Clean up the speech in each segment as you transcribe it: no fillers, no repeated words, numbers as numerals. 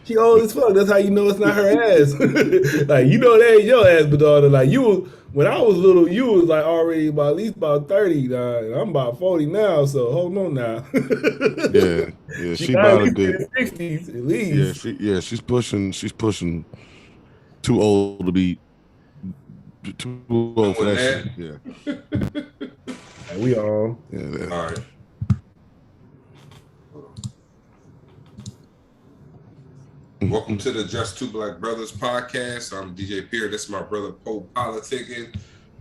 She old as fuck. That's how you know it's not her ass. Like you know that ain't your ass, but daughter. Like you was when I was little, you was like already about at least about 30. Now. I'm about 40 now, so hold on now. Yeah, yeah, She she got at about a least in good. the 60s, at Yeah, least. she's pushing too old to be too old for Doing that shit. that. Yeah, Like, we all. yeah. All right. Welcome to the Just Two Black Brothers podcast. I'm DJ Pierre. This is my brother popolitickin.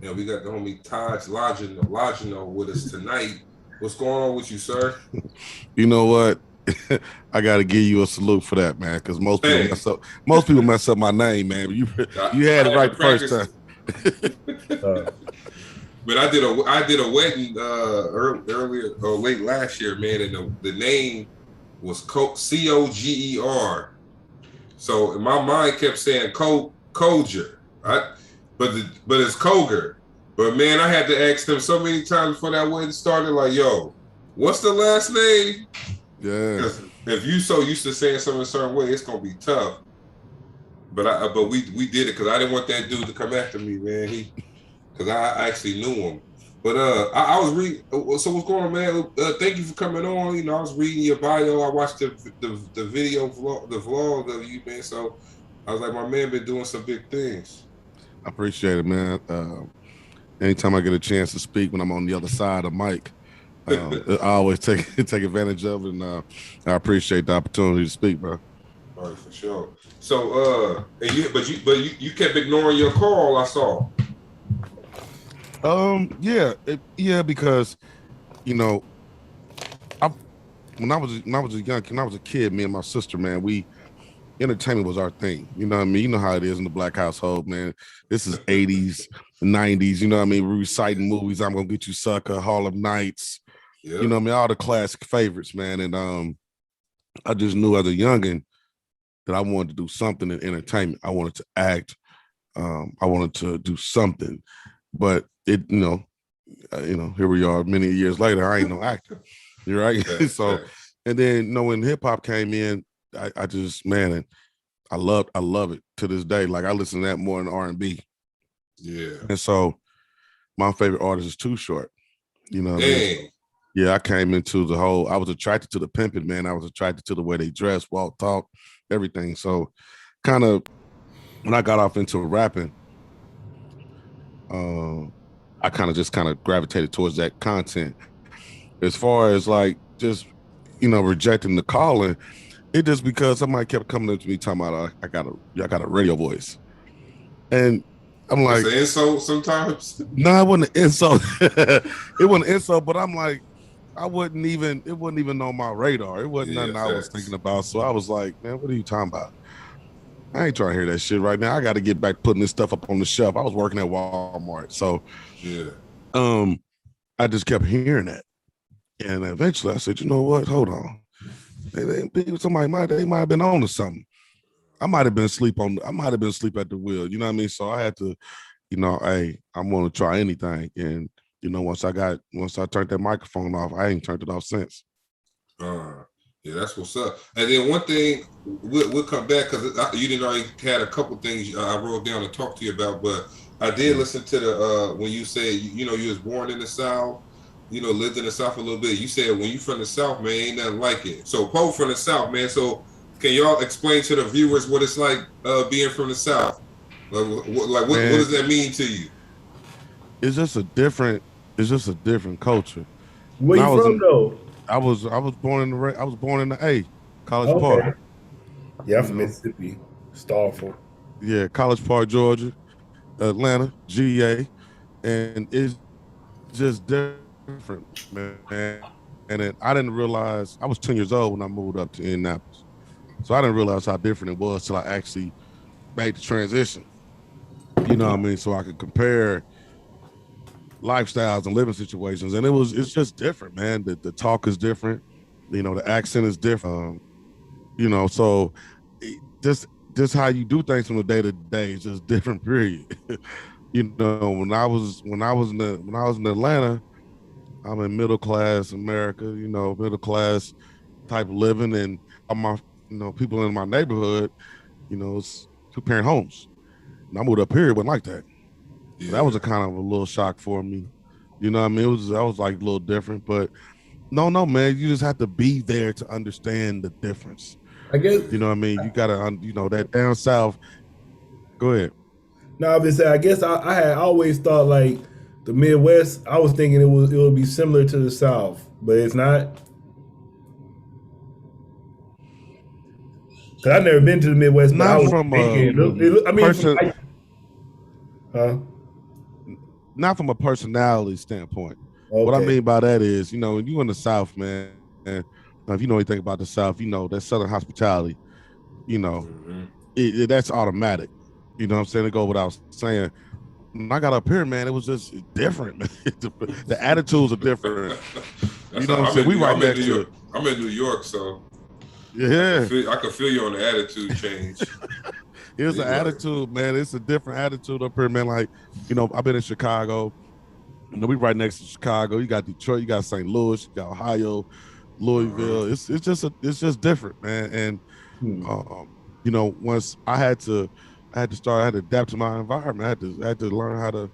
And we got the homie Taj Longino with us tonight. What's going on with you, sir? You know what? I got to give you a salute for that, man, because most people Hey, mess up. Most people mess up my name, man. But you I had it had to right the first practice time. it. Uh, But I did a wedding earlier or late last year, man, and the name was Coger. So in my mind kept saying Coger, right? But it's Koger. But man, I had to ask them so many times before that wedding started, like, yo, what's the last name? Yeah, Because if you so used to saying something a certain way, it's gonna be tough. But we did it because I didn't want that dude to come after me, man. Because I actually knew him. But I was reading. So what's going on, man? Thank you for coming on. You know, I was reading your bio. I watched the video vlog, the vlog of you, man. So I was like, my man been doing some big things. I appreciate it, man. Anytime I get a chance to speak when I'm on the other side of Mike, I always take advantage of it, and I appreciate the opportunity to speak, bro. All right, for sure. So you kept ignoring your call. I saw. Yeah, because you know, I when I was a kid, me and my sister, man, we entertainment was our thing. You know what I mean? You know how it is in the black household, man. This is 80s, 90s, you know what I mean? We're reciting movies, I'm gonna get you sucker, Harlem Nights, you know Yeah. what I mean? All the classic favorites, man. And I just knew as a youngin' that I wanted to do something in entertainment. I wanted to act. I wanted to do something, but here we are many years later. I ain't no actor. You're right. So, Facts. and then when hip hop came in, I just man, and I love it to this day. Like I listen to that more than R&B. Yeah. And so my favorite artist is Too Short. You know what I mean? So, Dang. yeah, I came into the whole. I was attracted to the pimping, man. I was attracted to the way they dress, walk, talk, everything. So, kind of when I got off into rapping, uh, I kind of gravitated towards that content. As far as like just rejecting the calling, it just because somebody kept coming up to me talking about I got a radio voice, and I'm That's like, an insult sometimes. no, it wasn't an insult. It wasn't an insult, but I'm like, it wasn't even on my radar. It wasn't Yeah, nothing I was thinking facts. about. So I was like, man, what are you talking about? I ain't trying to hear that shit right now. I got to get back putting this stuff up on the shelf. I was working at Walmart. So Yeah. um I just kept hearing that. And eventually I said, you know what? Hold on. They might have been on to something. I might have been asleep at the wheel. You know what I mean? So I had to, hey, I'm gonna try anything. And once I turned that microphone off, I ain't turned it off since. Uh, yeah, that's what's up. And then one thing we'll come back because you didn't already had a couple things I wrote down to talk to you about, but I did listen to the when you said you was born in the South, lived in the South a little bit. You said when you from the South, man, ain't nothing like it. So Poe from the South, man. So can y'all explain to the viewers what it's like being from the South? What Man, does that mean to you? it's just a different, culture. where When you from though? I was born in the A, College Park. Okay. Yeah, I'm You from know, Mississippi. Starful. yeah, College Park, Georgia, Atlanta, GA, and it's just different, man. And then I didn't realize I was 10 years old when I moved up to Indianapolis, so I didn't realize how different it was till I actually made the transition. You know what I mean? So I could compare lifestyles and living situations, and it's just different, man. The talk is different. The accent is different. So just how you do things from the day to day is just different. Period. When I was in Atlanta, I'm in middle class America. Middle class type of living, and my people in my neighborhood, it's 2-parent homes. And I moved up here, it wasn't like that. Yeah. So that was a kind of a little shock for me. You know what I mean? That was like a little different, but no, man, you just have to be there to understand the difference. I guess. You know what I mean? You gotta, that down south. Go ahead. No, I've been saying, I guess I had always thought like the Midwest, I was thinking it would be similar to the South, but it's not. Cause I've never been to the Midwest, but not I was from not from a personality standpoint. Okay. What I mean by that is, you in the South, man, and if you know anything about the South, that Southern hospitality, that's automatic. You know what I'm saying? To go without saying. When I got up here, man, it was just different. The attitudes are different. You know what I'm saying? We right next to it. I'm in New York, so yeah, I can feel you on the attitude change. It's an attitude, man. It's a different attitude up here, man. Like, I've been in Chicago. We right next to Chicago. You got Detroit, you got St. Louis, you got Ohio, Louisville. It's just different, man. And once I had to adapt to my environment. I had to learn how to,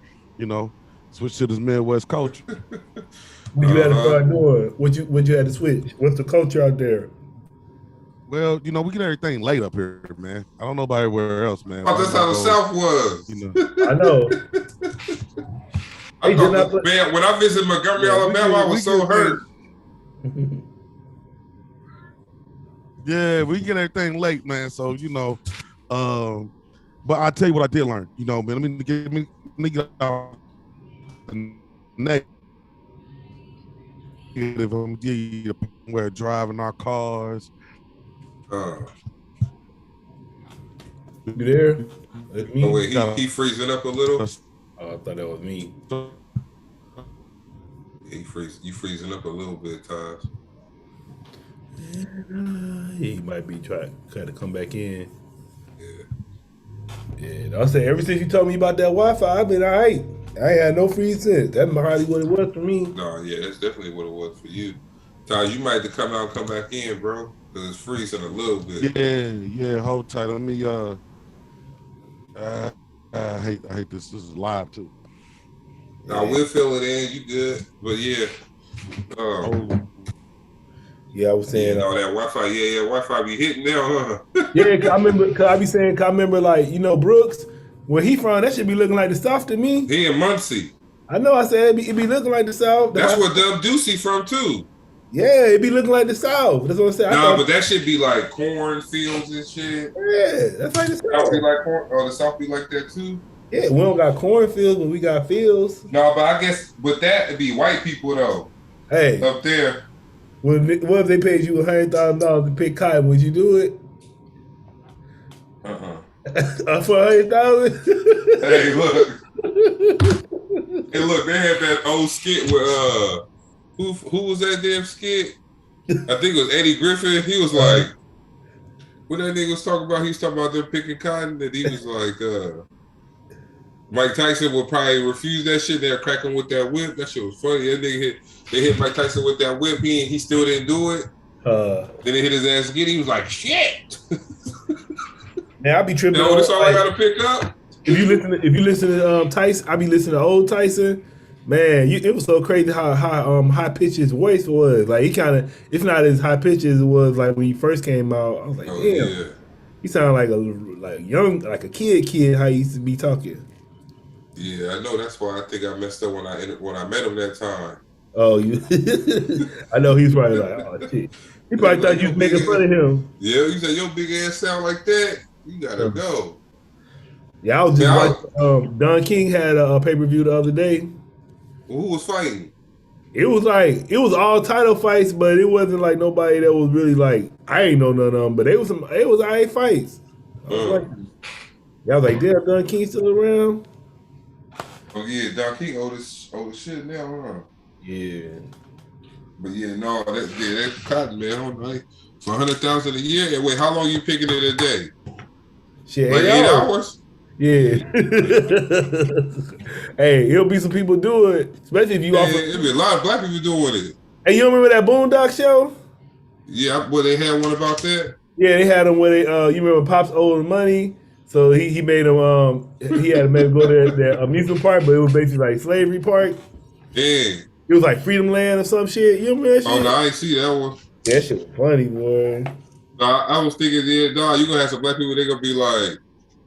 switch to this Midwest culture. You had to start doing what you had to switch. What's the culture out there? Well, we get everything late up here, man. I don't know about everywhere else, man. Oh, that's how the South was. I know. Man, when I visited Montgomery, Alabama, I was so hurt. Yeah, we get everything late, man. So, but I'll tell you what I did learn. Man, let me get out the negative. We're driving our cars. You there? Oh, wait, he freezing up a little? Oh, I thought that was me. You freezing up a little bit, Taj. He might be trying to come back in. Yeah. Yeah, I say ever since you told me about that Wi-Fi, I've been all right. I ain't had no free since. That's hardly what it was for me. No, yeah, that's definitely what it was for you. Taj, you might have to come out and come back in, bro, because it's freezing a little bit. Yeah, hold tight. Let me I hate this. This is live too. Nah, we'll fill it in. You good? But yeah. Yeah, I was saying. That Wi-Fi. Yeah, Wi-Fi be hitting now, huh? Yeah, cause I remember like, Brooks, where he from, that should be looking like the South to me. He in Muncie. I know, I said it be looking like the South. That's where Dub Ducey from too. Yeah, it be looking like the South. That's what I'm saying. No, but that should be like cornfields and shit. Yeah, that's like the South. Be like corn, or the South be like that too? Yeah, we don't got cornfields, but we got fields. No, but I guess with that, it'd be white people though. Hey. Up there. What if they paid you $100,000 to pick cotton? Would you do it? For $100,000? Hey, look. Hey, look. They had that old skit with who was that damn skit? I think it was Eddie Griffin. He was like, what that nigga was talking about? He was talking about them picking cotton, and he was like, Mike Tyson would probably refuse that shit. They're cracking with that whip. That shit was funny. That nigga they hit Mike Tyson with that whip. He still didn't do it. Then they hit his ass again. He was like, shit. Man, I be tripping. That's all I gotta pick up. If you listen to Tyson, I be listening to old Tyson. Man, it was so crazy how high pitched his voice was. Like he kind of, it's not as high pitched as it was like when he first came out. I was like, damn, yeah. He sounded like a kid. How he used to be talking. Yeah, I know. That's why I think I messed up when I met him that time. Oh, you? I know he's probably like, oh shit. He probably thought you was making fun of him. Yeah, you said your big ass sound like that. You gotta go. Yeah, I was just watching. Don King had a pay-per-view the other day. Who was fighting? It was all title fights, but it wasn't like nobody that was really like, I ain't know none of them, but it was all right fights. I was like, damn, Don King still around? Oh yeah, Don King old as shit now, huh? Yeah. But yeah, no, that's cotton, man. Like, for $100,000 a year. And wait, how long you picking it a day? Shit, like 8 hours? Yeah. Hey, it'll be some people do it, especially if you offer. It'll be a lot of black people doing it. Hey, you remember that Boondock show? Yeah, well, they had one about that. Yeah, they had him where they. You remember Pops owed him money, so he made him. He had to make him go to the amusement park, but it was basically like slavery park. Yeah. It was like Freedom Land or some shit. You remember that shit? Oh no, I ain't see that one. Yeah, that shit was funny, boy. I was thinking, yeah, dog, you gonna have some black people. They gonna be like,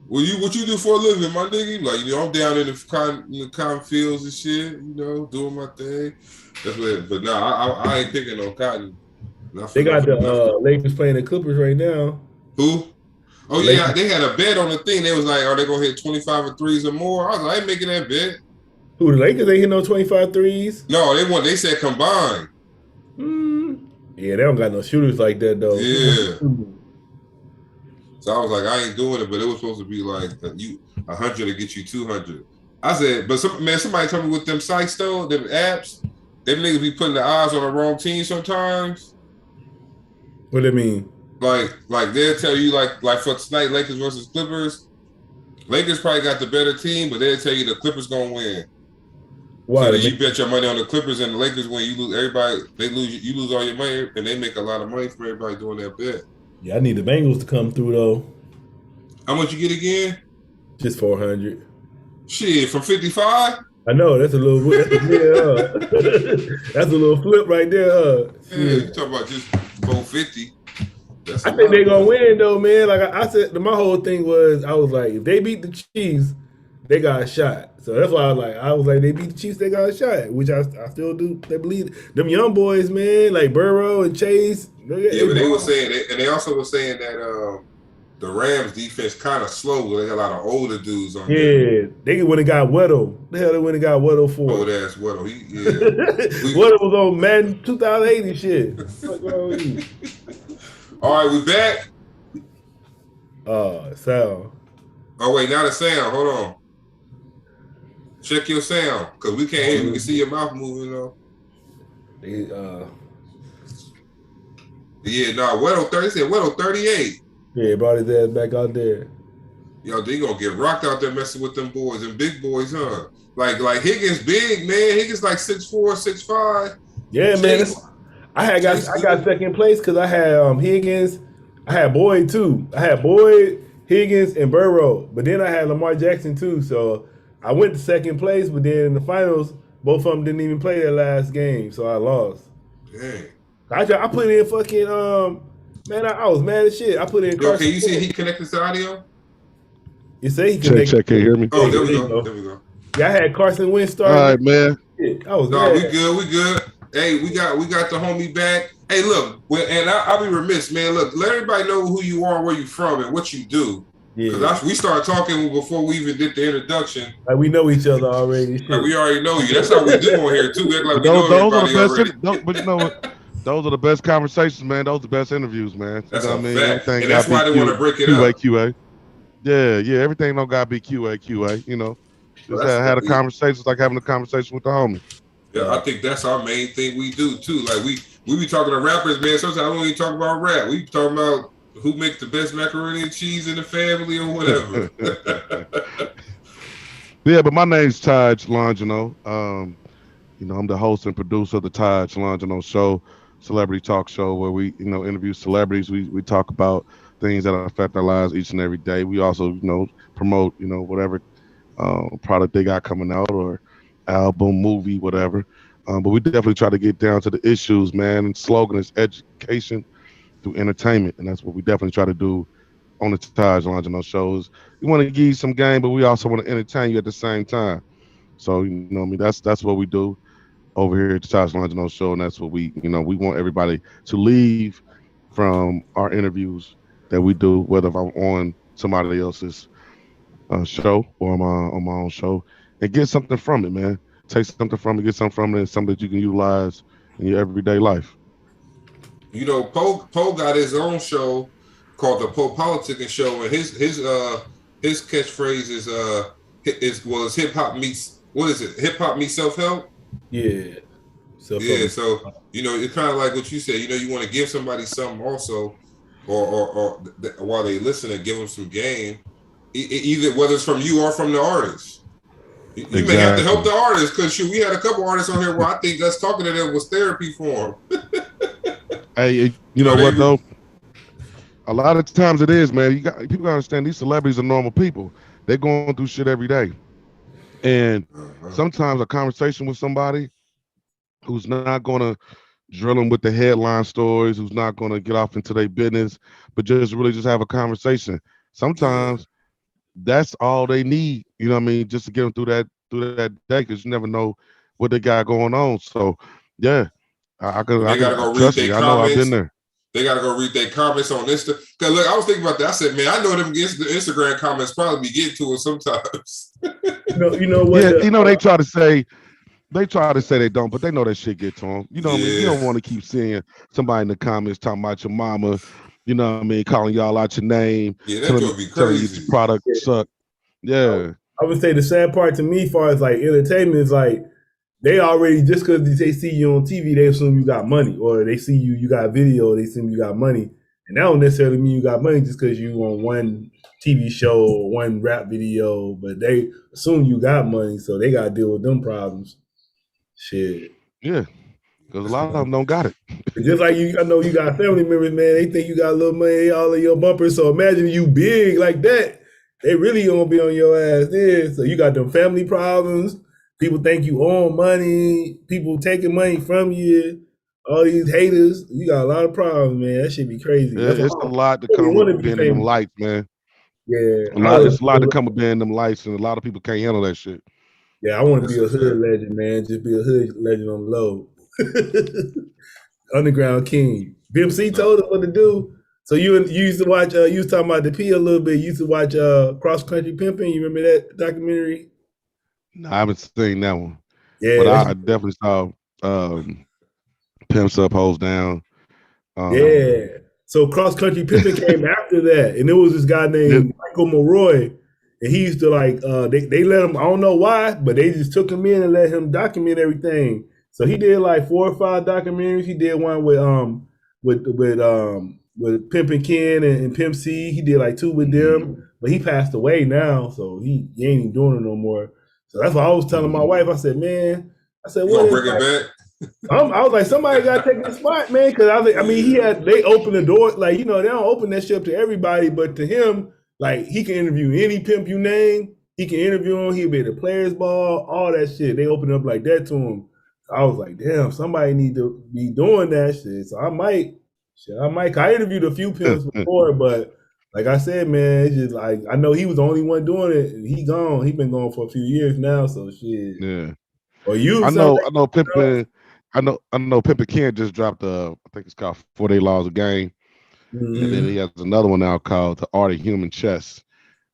"Well, what you do for a living, my nigga?" Like, I'm down in the cotton fields and shit, doing my thing. That's what. But nah, I ain't picking no cotton. They got the Lakers playing the Clippers right now. Who? Oh yeah, they had a bet on the thing. They was like, "Are they gonna hit 25 threes or more?" I was like, "I ain't making that bet." Who, the Lakers? They hit no 25 threes? No, they said combined. Yeah, they don't got no shooters like that though. Yeah. So I was like, I ain't doing it, but it was supposed to be like 100 to get you 200. I said, but somebody told me with them sites though, them apps, them niggas be putting the odds on the wrong team sometimes. What do they mean? Like they'll tell you like for tonight, Lakers versus Clippers. Lakers probably got the better team, but they'll tell you the Clippers gonna win. Why? So you bet your money on the Clippers and the Lakers win. You lose everybody. You lose all your money, and they make a lot of money for everybody doing that bet. Yeah, I need the Bengals to come through though. How much you get again? Just 400. Shit, from 55. I know that's a little. That's a little flip right there. Yeah, you talking about just 450. I think they're gonna win though, man. Like I said, my whole thing was, I was like, if they beat the Chiefs, they got a shot. So that's why I was like, they beat the Chiefs, they got a shot, which I still do. They believe them young boys, man, like Burrow and Chase. But they were saying, and they also were saying that the Rams defense kind of slow. They got a lot of older dudes on there. Yeah, they went and got Weddle. The hell they went and got Weddle for? Old ass Weddle. Weddle was on Madden 2008 and shit. All right, we back. Sound. Oh wait, now the sound. Hold on. Check your sound, cause we can't hear you. We can see your mouth moving though. Yeah, no, Weddle 30. Said Weddle 38. Yeah, brought his ass back out there. Yo, they gonna get rocked out there messing with them boys and big boys, huh? Like Higgins big, man. Higgins like 6'4", 6'5". Yeah, man. I got second place because I had Higgins. I had Boyd too. I had Boyd, Higgins, and Burrow. But then I had Lamar Jackson too. So I went to second place, but then in the finals, both of them didn't even play their last game, so I lost. Dang. I put in fucking man, I was mad as shit. I put in. Okay, you see he connected to audio? You say he connected. Check, can you hear me? Oh, there we go. There we go. Yeah, I had Carson Wentz starting. All right, man. I was mad. We good. Hey, we got the homie back. Hey, look, and I'll be remiss, man. Look, let everybody know who you are, where you from, and what you do. Yeah. We started talking before we even did the introduction. Like we know each other already. Like we already know you. That's how we do on here too. Like we know everybody already. But you know what? Those are the best conversations, man. Those are the best interviews, man. That's a fact. And that's why they want to break it up. QA. Yeah. Everything don't gotta be QA. You know, just had a conversation. It's like having a conversation with the homie. Yeah, I think that's our main thing we do too. Like we be talking to rappers, man. Sometimes we don't even talk about rap. We talking about who makes the best macaroni and cheese in the family or whatever. Yeah, but my name's Taj Longino. I'm the host and producer of the Taj Longino Show, celebrity talk show where we, interview celebrities. We talk about things that affect our lives each and every day. We also, promote, whatever product they got coming out or album, movie, whatever. But we definitely try to get down to the issues, man. And slogan is education through entertainment, and that's what we definitely try to do on the Taj Longino shows. We want to give you some game, but we also want to entertain you at the same time. So that's what we do over here at the Taj Longino Show, and that's what we want everybody to leave from our interviews that we do, whether I'm on somebody else's show or on my own show, and get something from it, man. Take something from it, get something from it, and something that you can utilize in your everyday life. Poe got his own show called the Popolitickin Show, and his catchphrase is hip hop meets, what is it? Hip hop meets self help. Yeah. Yeah. So it's kind of like what you said. You want to give somebody something also, or while they listen, and give them some game, either whether it's from you or from the artist. You may have to help the artist because we had a couple artists on here where I think us talking to them was therapy for them. Hey, you know what though? A lot of times it is, man. People gotta understand these celebrities are normal people. They're going through shit every day. And sometimes a conversation with somebody who's not gonna drill them with the headline stories, who's not gonna get off into their business, but just really just have a conversation. Yeah. Sometimes that's all they need, you know what I mean, just to get them through that day, because you never know what they got going on. So yeah, I They gotta can go read trust their me. I know I've been comments. there. They gotta go read their comments on Insta. Cause look, I was thinking about that. I said, man, I know them Instagram comments probably be getting to us sometimes. You know what? Yeah, you know they try to say they don't, but they know that shit get to them. You know what I mean? You Yeah, don't want to keep seeing somebody in the comments talking about your mama, you know what I mean, calling y'all out your name, yeah, that telling joint be telling you this crazy. product suck. Yeah. I would say the sad part to me, as far as like entertainment, is like they already, just because they see you on TV, they assume you got money, or they see you got video, they assume you got money, and that don't necessarily mean you got money just because you on one TV show or one rap video, but they assume you got money, so they got to deal with them problems. Shit. Yeah. Because a lot of them don't got it. Just like you, I know you got family members, man. They think you got a little money all in your bumper. So imagine you big like that. They really gonna be on your ass then. So you got them family problems. People think you own money. People taking money from you. All these haters. You got a lot of problems, man. That should be crazy. That's why It's a lot to I really come want to with be being in them famous. lights, man. Yeah, It's a lot to come with being in them lights, and a lot of people can't handle that shit. yeah, I want to That's be a a hood fact. legend, man. Just be a hood legend on the low. Underground King. BMC No. told us what to do. So you used to watch. You was talking about the P a little bit. You used to watch Cross Country Pimping. You remember that documentary? No, I haven't seen that one, but Yeah, I definitely saw um, Pimps Up, Hoes Down. yeah. Um, So Cross Country Pimping came after that, and there was this guy yeah, named Michael Mulroy, and he used to like. They let him. I don't know why, but they just took him in and let him document everything. So he did like 4 or 5 documentaries. He did one with Pimpin' Ken and Pimp C. He did like 2 with them, but he passed away now, so he ain't even doing it no more. So that's what I was telling my wife. I said, man, I said, You what gonna if bring it back? I was like, somebody got to take the spot, man. Because I mean, they open the door, like they don't open that shit up to everybody, but to him, like he can interview any pimp you name. He can interview him. He'll be at the players' ball, all that shit. They open it up like that to him. So I was like, damn, somebody need to be doing that shit. So I might. Shit, I might. I interviewed a few pimps before, but like I said, man, it's just like I know he was the only one doing it. And he gone. He been gone for a few years now. So shit. yeah. Or you I sound know, like I know Pimpin', I know Pimpin' Ken just dropped I think it's called 48 Laws of Game. And then he mm-hmm. has another one now called The Art of Human Chess.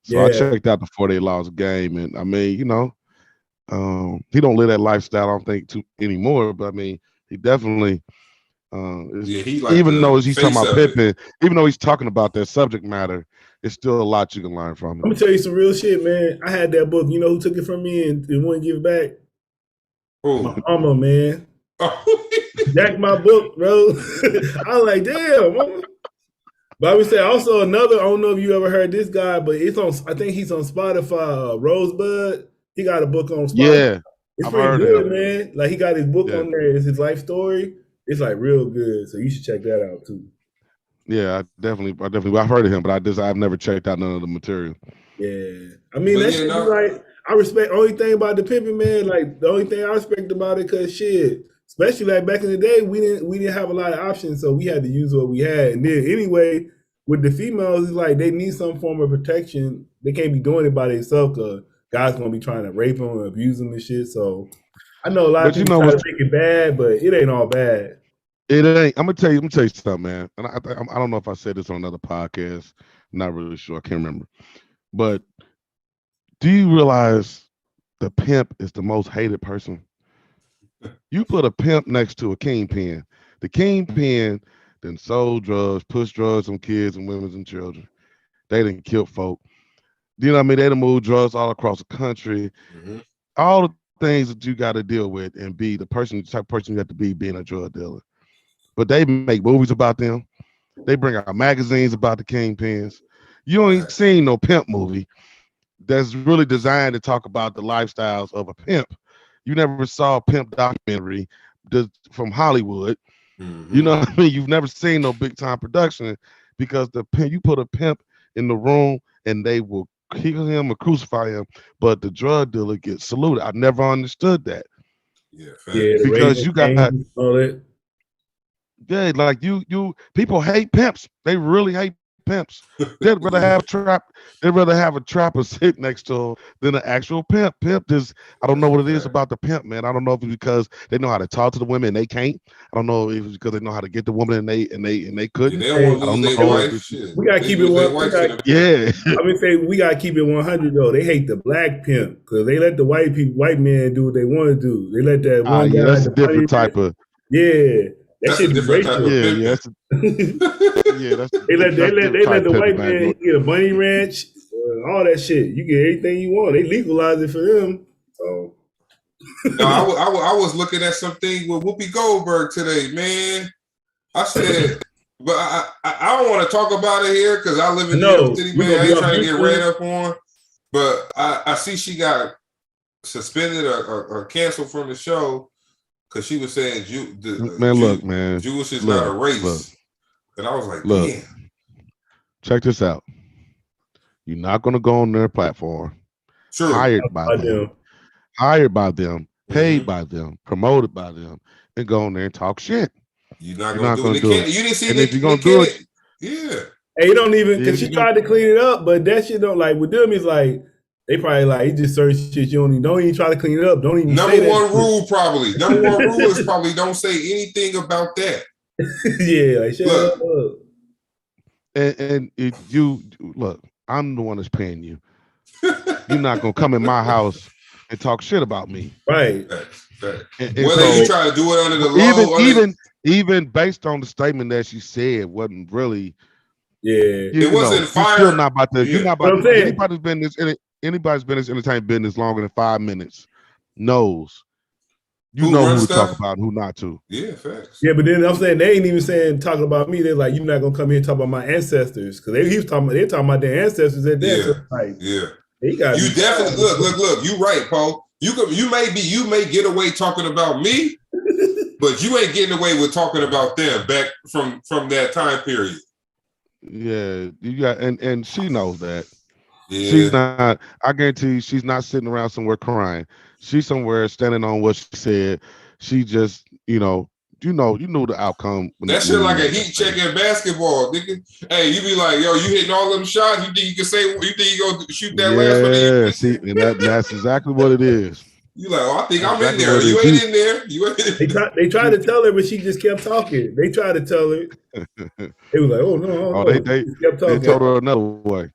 So I Yeah. checked out the 48 Laws of Game, and I mean, he don't live that lifestyle, I don't think, too anymore. But I mean, he definitely is, Yeah, he like even though the he's talking face about of it. Pippin, even though he's talking about that subject matter, it's still a lot you can learn from I'm him. gonna tell you some real shit, man. I had that book. You know who took it from me and wouldn't give it back? My Oh, mama, man. oh. Jacked my book, bro. I was like, damn, mama. But I would say also another. I don't know if you ever heard this guy, but it's on. I think he's on Spotify. Rosebud. He got a book on Spotify. Yeah, It's I've pretty heard of good, him. man. Like he got his book Yeah, on there. It's his life story. It's like real good. So you should check that out too. yeah, I've heard of him, but I've never checked out none of the material. Yeah, I mean But that yeah, should be no, like I respect. Only thing about the pimping, man, like the only thing I respect about it, cause shit, especially like back in the day, we didn't have a lot of options, so we had to use what we had. And then anyway, with the females, it's like they need some form of protection. They can't be doing it by themselves, cause guys gonna be trying to rape them and abuse them and shit. So I know a lot of But you people know try to what's make it bad, but it ain't all bad. it ain't. I'm gonna tell you something, man. And I don't know if I said this on another podcast. I'm not really sure. I can't remember. But do you realize the pimp is the most hated person? You put a pimp next to a kingpin. The kingpin then sold drugs, pushed drugs on kids and women and children. They didn't kill folk. You know what I mean? They done moved drugs all across the country. mm-hmm. All the things that you got to deal with and be the type of person you have to be being a drug dealer. But they make movies about them. They bring out magazines about the kingpins. You ain't Right. seen no pimp movie that's really designed to talk about the lifestyles of a pimp. You never saw a pimp documentary from Hollywood. You Mm-hmm. know what I mean? You've never seen no big time production because you put a pimp in the room and they will kill him or crucify him, but the drug dealer gets saluted. I never understood that. Yeah, because you got all that. Yeah, like you people hate pimps. They really hate pimps. They'd rather have a trapper sit next to them than an actual pimp. Pimp just, I don't know what it is about the pimp, man. I don't know if it's because they know how to talk to the women and they can't. I don't know if it's because they know how to get the woman and they couldn't. They don't want to lose their wife. Shit. We gotta keep it one. Yeah, I mean, say we gotta keep it 100 though. They hate the black pimp because they let the white men do what they want to do. They let that one guy. That's a different type of. Yeah. That shit is racial. That's they let the white man get a bunny ranch, all that shit. You get anything you want. They legalize it for them. So no, I was looking at something with Whoopi Goldberg today, man. I said, but I don't want to talk about it here because I live in New York City, man. I ain't trying to get ran up on. But I see she got suspended or canceled from the show. Because she was saying, Jewish is not a race. And I was like, damn. Check this out. You're not going to go on their platform. Sure. Hired by them, paid by them, promoted by them, and go on there and talk shit. You're not going to do it. You didn't see if you're going to do it. Yeah. Hey, you don't even, because she tried to clean it up, but that shit don't, like, with them, it's like, they probably like, it's just certain shit you don't even try to clean it up. Don't even Number one rule is probably don't say anything about that. Yeah, like shut up. And you look, I'm the one that's paying you. You're not gonna come in my house and talk shit about me. Right. And whether you try to do it under the law, even based on the statement that she said wasn't really. Yeah, it wasn't fire. You're still not about to. Yeah. You're not about to. Anybody's been in this entertainment business longer than 5 minutes knows. You know who to talk about and who not to. Yeah, facts. Yeah, but then I'm saying they ain't even talking about me. They're like, you're not gonna come here and talk about my ancestors because they're talking about their ancestors at that. Yeah, so like, yeah. You definitely look. You right, Paul. You may get away talking about me, but you ain't getting away with talking about them back from that time period. Yeah, you got and she knows that. Yeah. She's not. I guarantee you, she's not sitting around somewhere crying. She's somewhere standing on what she said. She just, you know the outcome. That shit like a heat check in basketball, nigga. Hey, you be like, yo, you hitting all them shots. You think you can say? You think you gonna shoot that last one? Yeah, see, and that's exactly what it is. You like, I think I'm in there. You ain't in there. You ain't. They tried to tell her, but she just kept talking. They tried to tell her. It was like, oh no. They kept talking. They told her another way.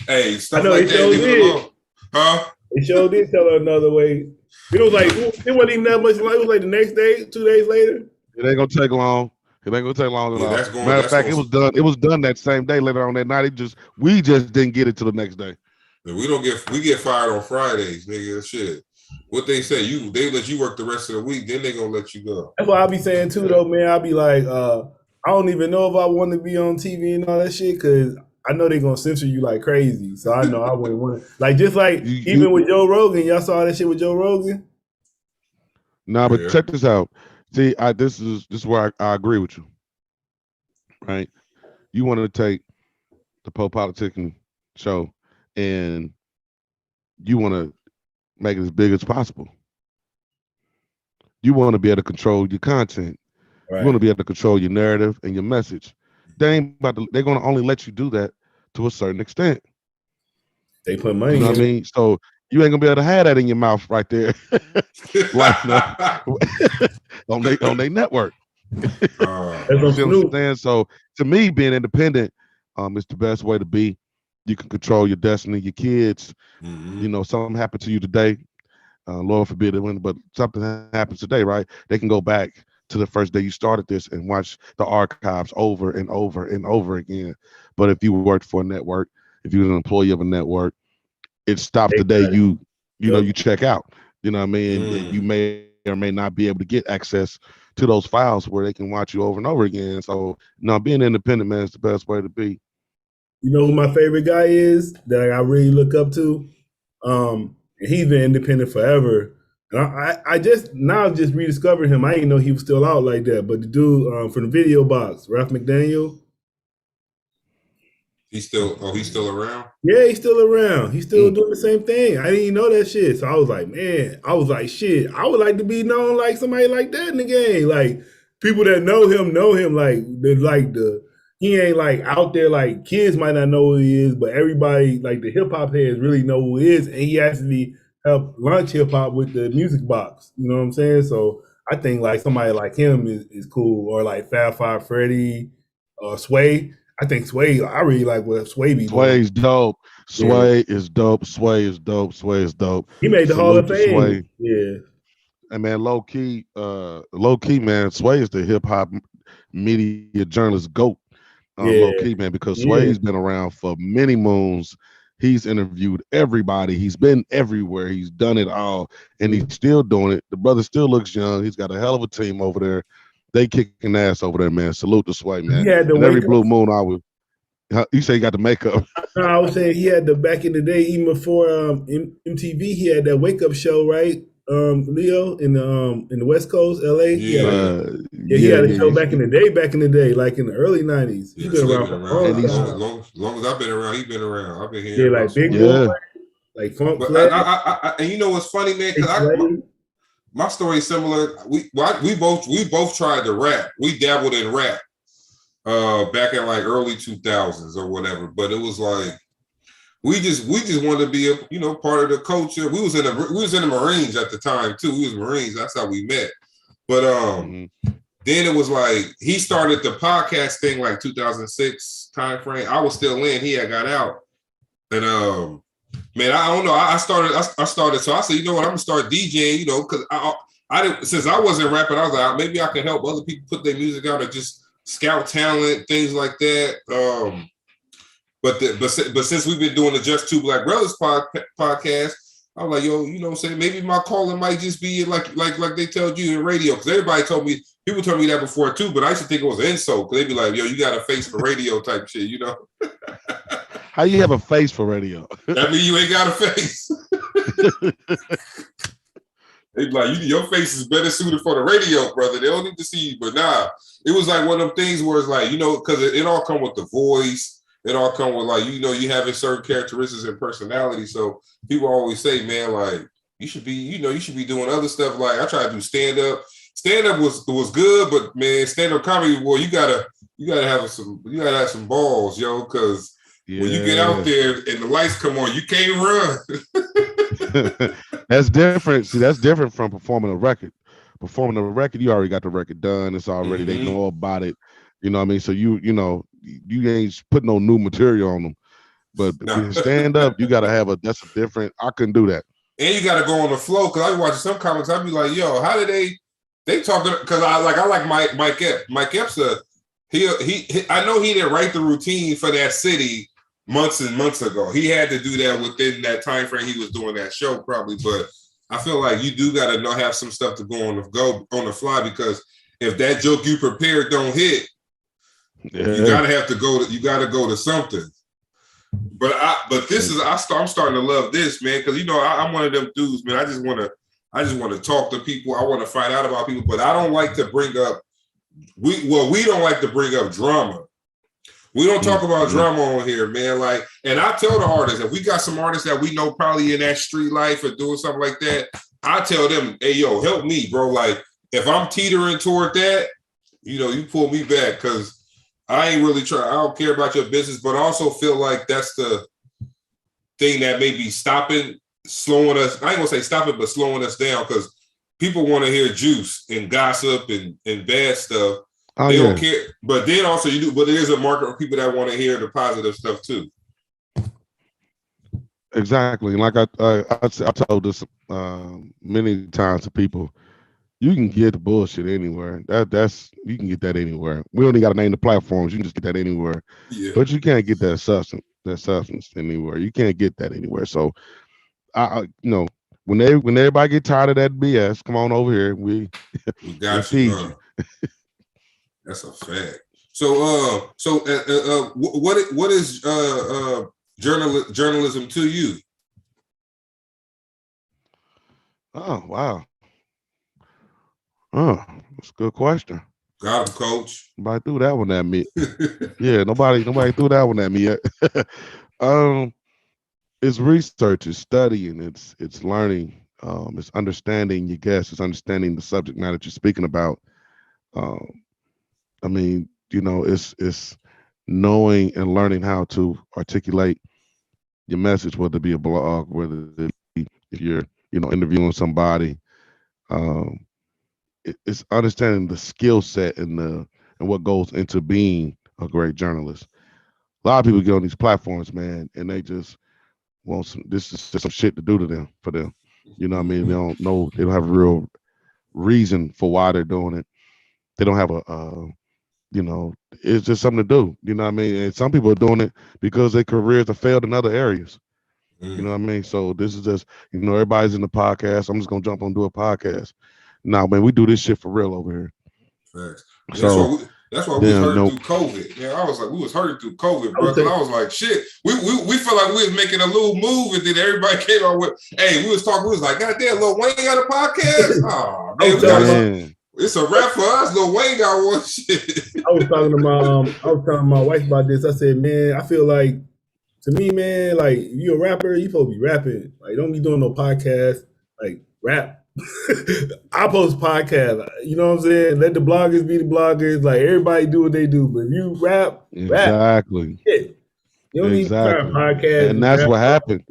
Hey, stuff like that, leave it alone. Huh? They sure did tell her another way. It was like, it wasn't even that much. It was like the next day, 2 days later. It ain't gonna take long. It ain't gonna take long at all. Matter of fact, it was done. It was done that same day. Later on that night, we just didn't get it till the next day. We get fired on Fridays, nigga. Shit. What they say, they let you work the rest of the week, then they gonna let you go. That's what I be saying too, though, man. I be like, I don't even know if I want to be on TV and all that shit because I know they're gonna censor you like crazy. So I know I wouldn't want to. Like just like even with Joe Rogan, y'all saw that shit with Joe Rogan. Nah, but check this out. See, this is where I agree with you. Right? You want to take the popolitickin show and you want to make it as big as possible. You want to be able to control your content. Right. You want to be able to control your narrative and your message. They're going to only let you do that to a certain extent. They put money. You know what I mean? So you ain't gonna be able to have that in your mouth right there, like on their network. So to me, being independent, is the best way to be. You can control your destiny, your kids. Mm-hmm. You know, something happened to you today, Lord forbid it, but something happens today, right? They can go back to the first day you started this and watch the archives over and over and over again. But if you worked for a network, if you're an employee of a network, it stops the day you check out. You know what I mean? And you may or may not be able to get access to those files where they can watch you over and over again. So being independent, man, is the best way to be. You know who my favorite guy is that I really look up to? He's been independent forever. And I just rediscovered him. I didn't know he was still out like that. But the dude from the Video Box, Ralph McDaniel. He's still around? Yeah, he's still around. He's still Mm. doing the same thing. I didn't even know that shit. So I was like, man, shit, I would like to be known like somebody like that in the game. Like people that know him, he ain't like out there, like kids might not know who he is, but everybody, like the hip hop heads really know who he is. And he actually helped launch hip hop with the music box. You know what I'm saying? So I think like somebody like him is cool, or like Fab Five Freddy or Sway. I think Sway, I really like what Sway be doing. Sway's dope. Yeah. Sway is dope. Sway is dope. Sway is dope. He made the Hall of Salute to Fame. Sway. Yeah. And man, low key, man, Sway is the hip hop media journalist GOAT. Low key, man, because Sway's been around for many moons. He's interviewed everybody. He's been everywhere. He's done it all, and he's still doing it. The brother still looks young. He's got a hell of a team over there. They kicking ass over there, man. Salute to Sway, man. He had the and every wake blue up. moon, you say he got the makeup. No, I was saying he had the back in the day, even before MTV, he had that wake up show, right? Leo in the West Coast, LA. He had a show back in the day, like in the early 90s. He's been around for a long time. Long as I've been around, he's been around. I've been here. Yeah, like Big Boy, like Funk Flex. And you know what's funny, man? Because my story's similar. We both tried to rap. We dabbled in rap back in like early 2000s or whatever. But it was like we just wanted to be a part of the culture. We was in the Marines at the time too. We was Marines. That's how we met. But then it was like he started the podcast thing like 2006 time frame. I was still in. He had got out, and man, I don't know. I started. So I said, you know what? I'm gonna start DJing. Because I didn't, since I wasn't rapping, I was like, maybe I can help other people put their music out or just scout talent, things like that. But since we've been doing the Just Two Black Brothers podcast, I'm like, yo, you know what I'm saying? Maybe my calling might just be like they tell you in radio. Because people told me that before too, but I used to think it was an insult. Because they'd be like, yo, you got a face for radio type shit, How you have a face for radio? That mean you ain't got a face. They be like, your face is better suited for the radio, brother. They don't need to see you. But nah, it was like one of them things where it's like, because it all come with the voice. It all come with like, you having certain characteristics and personality. So people always say, man, like you should be doing other stuff. Like I try to do stand up. Stand up was good, but man, stand up comedy, boy, you gotta have some balls, yo, because when you get out there and the lights come on, you can't run. That's different. See, that's different from performing a record. Performing a record, you already got the record done. It's already they know about it. You know what I mean? So you ain't putting no new material on them. But when you stand up, you gotta have that's a different. I couldn't do that. And you gotta go on the flow. Cause I be watching some comics, I'd be like, yo, how did they talking? Cause I like Mike Epps. Mike Epps, he I know he didn't write the routine for that city months and months ago. He had to do that within that time frame he was doing that show probably. But I feel like you do gotta have some stuff to go on the fly, because if that joke you prepared don't hit, you gotta go to something. But I'm starting to love this, man, because I'm one of them dudes, man. I just want to talk to people. I want to find out about people, but I don't like to bring up. We don't like to bring up drama. We don't talk about drama on here, man. Like, and I tell the artists, if we got some artists that we know probably in that street life or doing something like that, I tell them, hey, yo, help me, bro. Like, if I'm teetering toward that, you pull me back, because I ain't really trying. I don't care about your business, but I also feel like that's the thing that may be slowing us. I ain't gonna say stopping, but slowing us down, because people want to hear juice and gossip and bad stuff. They don't care. But then also but there's a market of people that want to hear the positive stuff too. Exactly. Like I told this many times to people. You can get the bullshit anywhere. You can get that anywhere. We only got to name the platforms. You can just get that anywhere. Yeah. But you can't get that substance anywhere. You can't get that anywhere. So, when everybody get tired of that BS, come on over here. We got you. That's a fact. So, what is journalism to you? Oh, wow. Oh, that's a good question. Got him, coach. Nobody threw that one at me. Yeah, nobody threw that one at me yet. It's research, it's studying, it's learning, it's understanding your guests, it's understanding the subject matter that you're speaking about. Um, I mean, it's knowing and learning how to articulate your message, whether it be a blog, whether it be if you're, interviewing somebody. Um, it's understanding the skill set and what goes into being a great journalist. A lot of people get on these platforms, man, and they just want this is just some shit to do to them for them. You know what I mean? They don't know, they don't have a real reason for why they're doing it. They don't have it's just something to do. You know what I mean? And some people are doing it because their careers have failed in other areas. You know what I mean? So this is just, everybody's in the podcast. I'm just gonna jump on and do a podcast. Nah, man, we do this shit for real over here. Facts. So that's why we was hurting through COVID. Yeah, I was like, we was hurting through COVID, bro. I was like, shit, we felt like we was making a little move, and then everybody came out with, hey, we was like, goddamn, Lil Wayne got a podcast. Oh man, it's a rap for us. Lil Wayne got one shit. I was talking to my wife about this. I said, man, I feel like, to me, man, like, if you're a rapper, you supposed to be rapping. Like, don't be doing no podcast. Like, rap. I post podcasts. You know what I'm saying? Let the bloggers be the bloggers. Like, everybody do what they do. But if you rap, exactly. Rap. Yeah. You don't need to start a podcast. And that's what happened.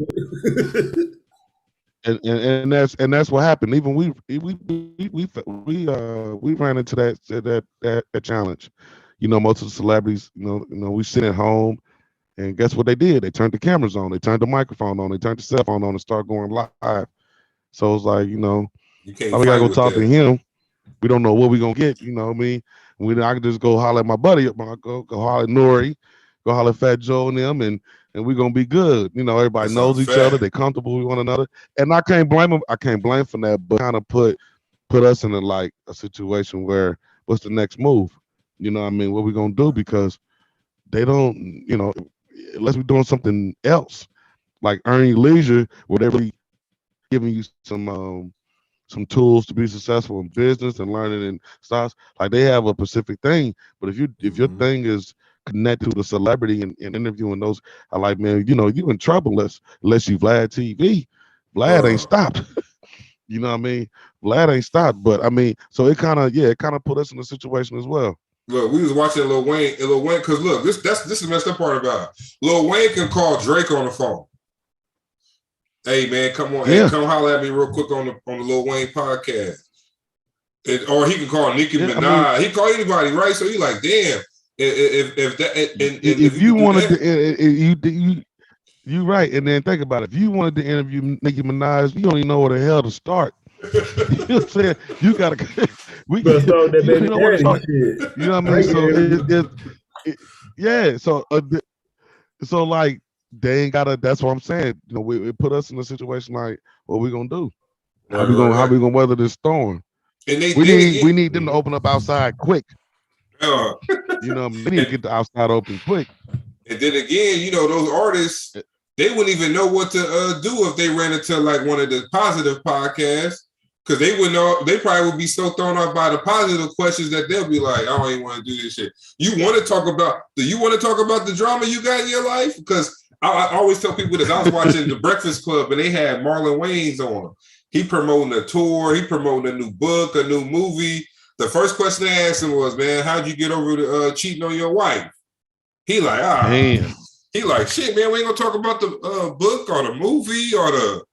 and that's what happened. Even we ran into that challenge. Most of the celebrities, we sit at home. And guess what they did? They turned the cameras on. They turned the microphone on. They turned the cell phone on and started going live. So it's like, we gotta go talk to him. We don't know what we're gonna get. You know what I mean? I can just go holler at my buddy. Go holler at Nori, go holler at Fat Joe and them, and we're gonna be good. Everybody knows each other. They're comfortable with one another. And I can't blame them. I can't blame for that, but kind of put us in a situation where what's the next move? You know what I mean? What we gonna do? Because they don't, unless we're doing something else, like earning leisure, where they're really giving you some tools to be successful in business and learning and stocks. Like, they have a specific thing, but if your thing is connected to the celebrity and interviewing those, I like, man, you in trouble unless you Vlad TV. Vlad ain't stopped. You know what I mean? Vlad ain't stopped, but I mean, so it kind of put us in a situation as well. Look, we was watching Lil Wayne, because look, this is the messed up part about it. Lil Wayne can call Drake on the phone. Hey man, come on, hey, come holler at me real quick on the Lil Wayne podcast. Or he can call Nicki Minaj. He can call anybody, right? So you like, damn. If you wanted to, you right. And then think about it. If you wanted to interview Nicki Minaj, you don't even know where the hell to start. You know what I'm saying? You gotta. We you know where to start. You know what I mean? So like, they ain't gotta. That's what I'm saying. It put us in a situation like, what we gonna do? How we gonna weather this storm? And we need them to open up outside quick. We need to get the outside open quick. And then again, those artists, they wouldn't even know what to do if they ran into like one of the positive podcasts, because they wouldn't know. They probably would be so thrown off by the positive questions that they'll be like, I don't even want to do this shit. Do you want to talk about the drama you got in your life? Because I always tell people this. I was watching The Breakfast Club and they had Marlon Wayans on. He promoting a tour. He promoting a new book, a new movie. The first question they asked him was, man, how'd you get over the cheating on your wife? He like, man. He like, shit, man, we ain't gonna talk about the book or the movie or the.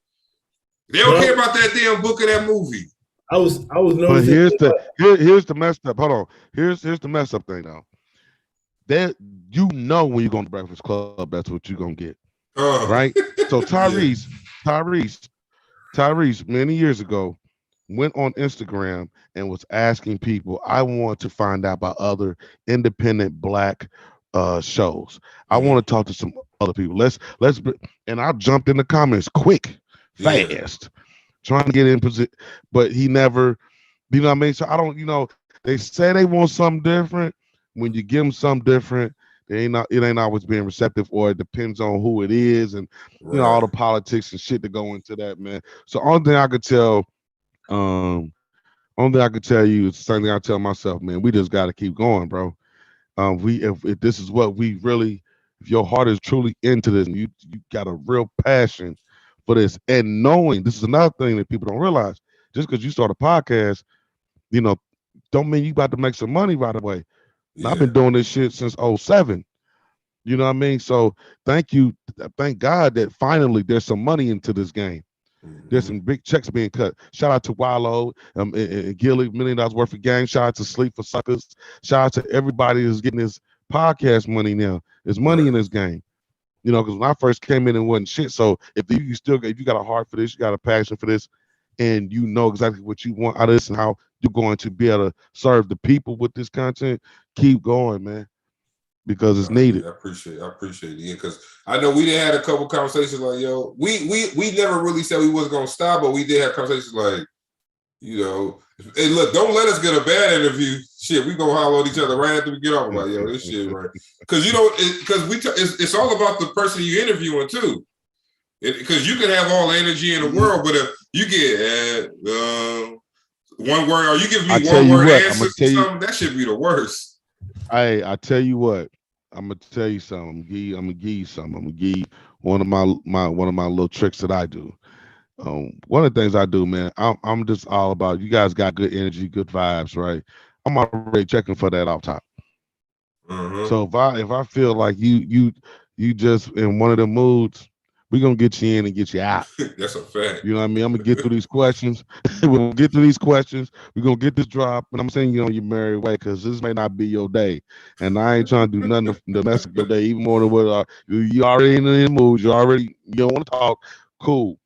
They don't care about that damn book or that movie. I was noticing. But here's the messed up. Hold on. Here's the messed up thing though. That when you go to the Breakfast Club, that's what you're gonna get. Right? So Tyrese many years ago went on Instagram and was asking people, I want to find out about other independent Black shows. I want to talk to some other people. Let's and I jumped in the comments quick, fast, trying to get in position, but he never, you know what I mean? So I don't, they say they want something different. When you give them something different, it ain't always being receptive, or it depends on who it is and all the politics and shit that go into that, man. So only thing I could tell Only thing I can tell you is the same thing I tell myself, man. We just got to keep going, bro. If this is what we really, if your heart is truly into this, and you got a real passion for this, and knowing this is another thing that people don't realize. Just because you start a podcast, you know, don't mean you about to make some money right away. And I've been doing this shit since '07. You know what I mean? So thank God that finally there's some money into this game. There's some big checks being cut. Shout out to Wallow and Gilly, $1 million worth of game. Shout out to Sleep for Suckers. Shout out to everybody who's getting this podcast money now. There's money in this game. You know, because when I first came in, it wasn't shit. So if you got a heart for this, you got a passion for this, and you know exactly what you want out of this and how you're going to be able to serve the people with this content, keep going, man. Because it's needed. I appreciate it. Yeah, because I know we did had a couple conversations like, yo, we never really said we wasn't gonna stop, but we did have conversations like, you know, hey, look, don't let us get a bad interview. Shit, we gonna holler at each other right after we get off. Like, yo, this shit right. Because you know, it's all about the person you interviewing too. Because you can have all the energy in the world, but if you get one word, or you give me one word answer to something, that should be the worst. Hey, I tell you what. I'm gonna tell you something. I'm gonna give you something. I'm gonna give you one of my little tricks that I do. One of the things I do, man, I'm just all about, you guys got good energy, good vibes, right? I'm already checking for that off top. So if I feel like you just in one of the moods, we're gonna get you in and get you out. That's a fact. You know what I mean? I'm gonna get through these questions. We're gonna get through these questions. We're gonna get this drop, and I'm saying you on your merry way, because this may not be your day. And I ain't trying to do nothing to mess up your day, even more than what you already in the mood. You don't want to talk. Cool.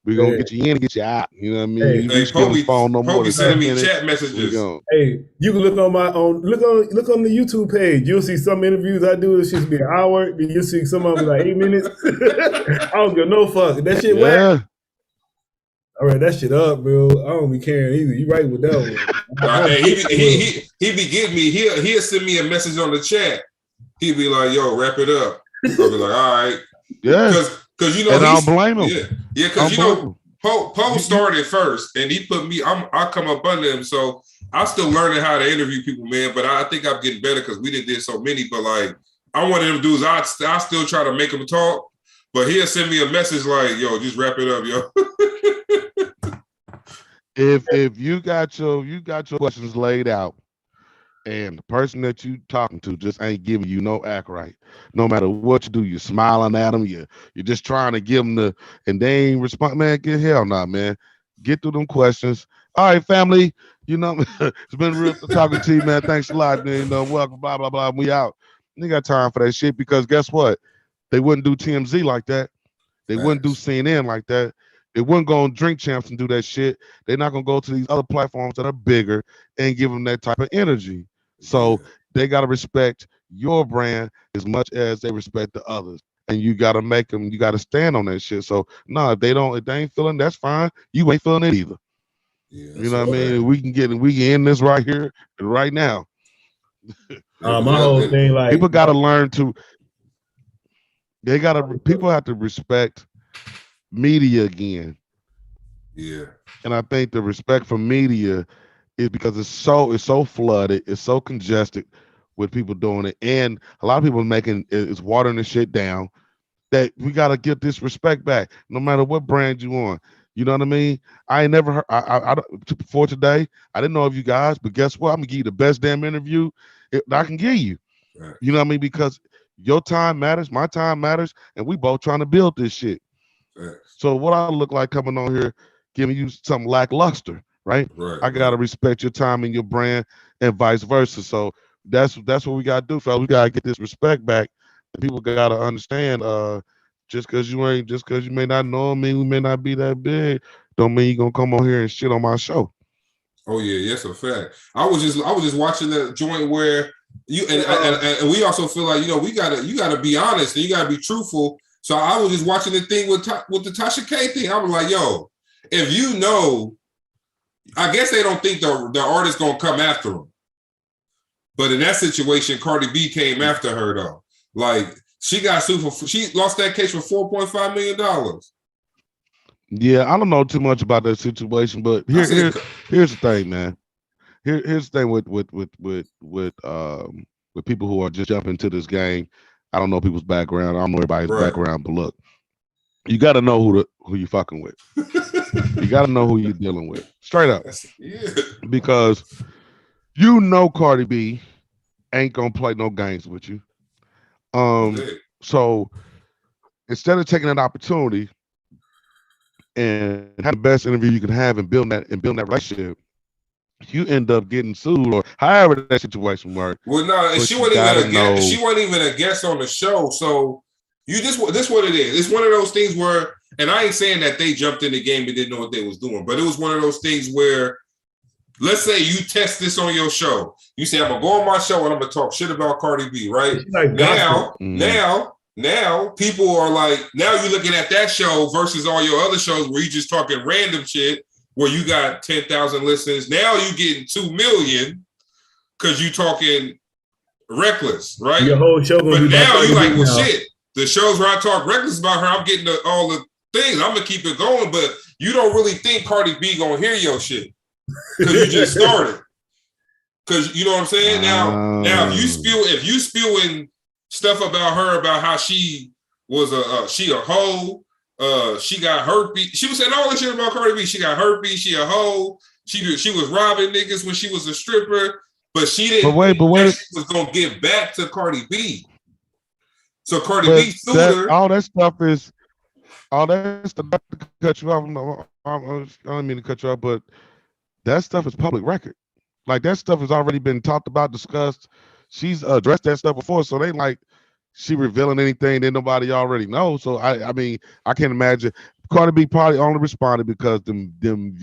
We're gonna get you in and get you out. You know what I mean? Hey, Poppy sending me chat messages. Hey, you can look on my own. Look on the YouTube page. You'll see some interviews I do. It should be an hour. Then you'll see some of them like 8 minutes. I don't give no fuck. That shit whack. All right, that shit up, bro. I don't be caring either. You right with that one. He be getting me. He'll send me a message on the chat. He'll be like, "Yo, wrap it up." I'll be like, "All right." Yeah. Because you know, and I don't blame him. Yeah, because you know, Poe started first, and he put me. I come up under him, so I'm still learning how to interview people, man. But I think I'm getting better because we did so many. But like, I'm one of them dudes. I still try to make him talk, but he'll send me a message like, "Yo, just wrap it up, yo." If you got your questions laid out, and the person that you talking to just ain't giving you no act right, no matter what you do, you're smiling at them, you're just trying to give them and they ain't respond, man, get hell nah, man. Get through them questions. All right, family, you know, it's been real talking to you, man. Thanks a lot, man. You know, welcome, blah, blah, blah. We out. You got time for that shit, because guess what? They wouldn't do TMZ like that. They wouldn't do CNN like that. They wouldn't go on Drink Champs and do that shit. They're not gonna go to these other platforms that are bigger and give them that type of energy. So they gotta respect your brand as much as they respect the others, and you gotta make them. You gotta stand on that shit. So no, if they ain't feeling, that's fine. You ain't feeling it either. Yeah, you know what I mean? We can end this right here, right now. My whole thing, like, people gotta learn to. People have to respect media again. Yeah. And I think the respect for media is because it's so flooded, it's so congested with people doing it, and a lot of people is watering the shit down, that we gotta get this respect back, no matter what brand you on. You know what I mean? I ain't never heard. I before today, I didn't know of you guys, but guess what? I'm gonna give you the best damn interview that I can give you. Right. You know what I mean? Because your time matters, my time matters, and we both trying to build this shit. Right. So what I look like coming on here, giving you something lackluster, right? I gotta respect your time and your brand, and vice versa. So that's what we gotta do, fellas. We gotta get this respect back. And people gotta understand. Just because you may not know me, we may not be that big, don't mean you're gonna come on here and shit on my show. Oh yeah, that's a fact. I was just watching that joint where you and we also feel like, you know, you gotta be honest and you gotta be truthful. So I was just watching the thing with the Tasha K thing. I was like, yo, if you know, I guess they don't think the artist gonna come after them. But in that situation, Cardi B came after her though. Like, she got sued she lost that case for $4.5 million. Yeah, I don't know too much about that situation, but here's the thing, man. here's the thing with people who are just jumping into this game. I don't know people's background. I don't know everybody's background, but look, you got to know who you fucking with. You got to know who you're dealing with, straight up. Yeah. Because Cardi B ain't gonna play no games with you. So instead of taking that opportunity and have the best interview you can have and building that relationship, you end up getting sued or however that situation worked. Well, no, and she wasn't even a guest. She wasn't even a guest on the show. So this what it is. It's one of those things where, and I ain't saying that they jumped in the game and didn't know what they was doing, but it was one of those things where, let's say you test this on your show. You say, I'm gonna go on my show and I'm gonna talk shit about Cardi B, right? Like now people are like, now you're looking at that show versus all your other shows where you just talking random shit where you got 10,000 listeners. Now you getting 2 million because you talking reckless, right? Your whole show gonna but be now you like, well, now. shit. The shows where I talk reckless about her, I'm getting all the things. I'm gonna keep it going, but you don't really think Cardi B gonna hear your shit because you just started. Because you know what I'm saying. Now if you spewing stuff about her about how she was she a hoe, she got herpes. She was saying all this shit about Cardi B. She got herpes. She a hoe. She was robbing niggas when she was a stripper, but she didn't. But wait, she was gonna give back to Cardi B. So Cardi B sued her. All that stuff. To cut you off. I don't mean to cut you off, but that stuff is public record. Like that stuff has already been talked about, discussed. She's addressed that stuff before, so they like she revealing anything that nobody already knows. So I mean, I can't imagine. Cardi B probably only responded because them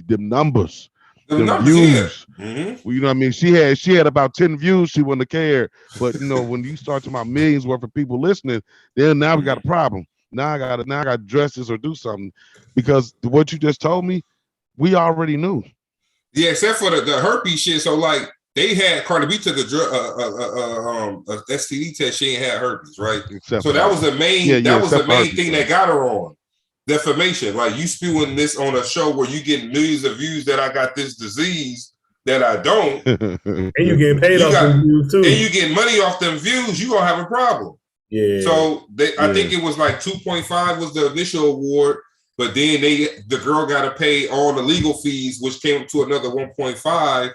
numbers. Them views, yeah. Mm-hmm. Well, you know what I mean. She had about 10 views. She wouldn't have cared. But you know, when you start talking about millions worth of people listening, then now we got a problem. Now I got to address this or do something because what you just told me, we already knew. Yeah, except for the herpes shit. So like they had Cardi B took a STD test. She ain't had herpes, right? So that was the main. That was the main thing that got her on. Defamation, like you spewing this on a show where you get millions of views that I got this disease that I don't, and you getting paid off them views too, and you get money off them views, you gonna have a problem. Yeah. So I think it was like 2.5 was the initial award, but then the girl got to pay all the legal fees, which came up to another 1.5.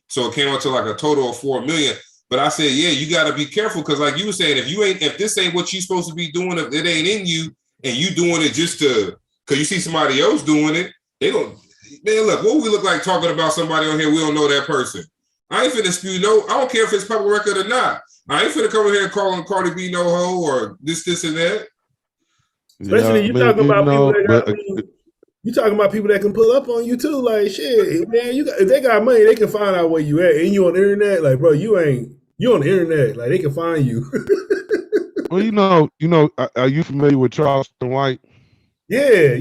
So it came out to like a total of 4 million. But I said, yeah, you got to be careful because, like you were saying, if this ain't what you supposed to be doing, if it ain't in you. And you doing it just because you see somebody else doing it, they don't. Man, look, what we look like talking about somebody on here, we don't know that person. I ain't finna spew I don't care if it's public record or not. I ain't finna come in here and calling Cardi B no hoe or this and that. Especially you talking about people that can pull up on you too. Like shit, man, if they got money, they can find out where you at. And you on the internet, like bro, you on the internet, like they can find you. Well, you know, are you familiar with Charleston White? Yeah.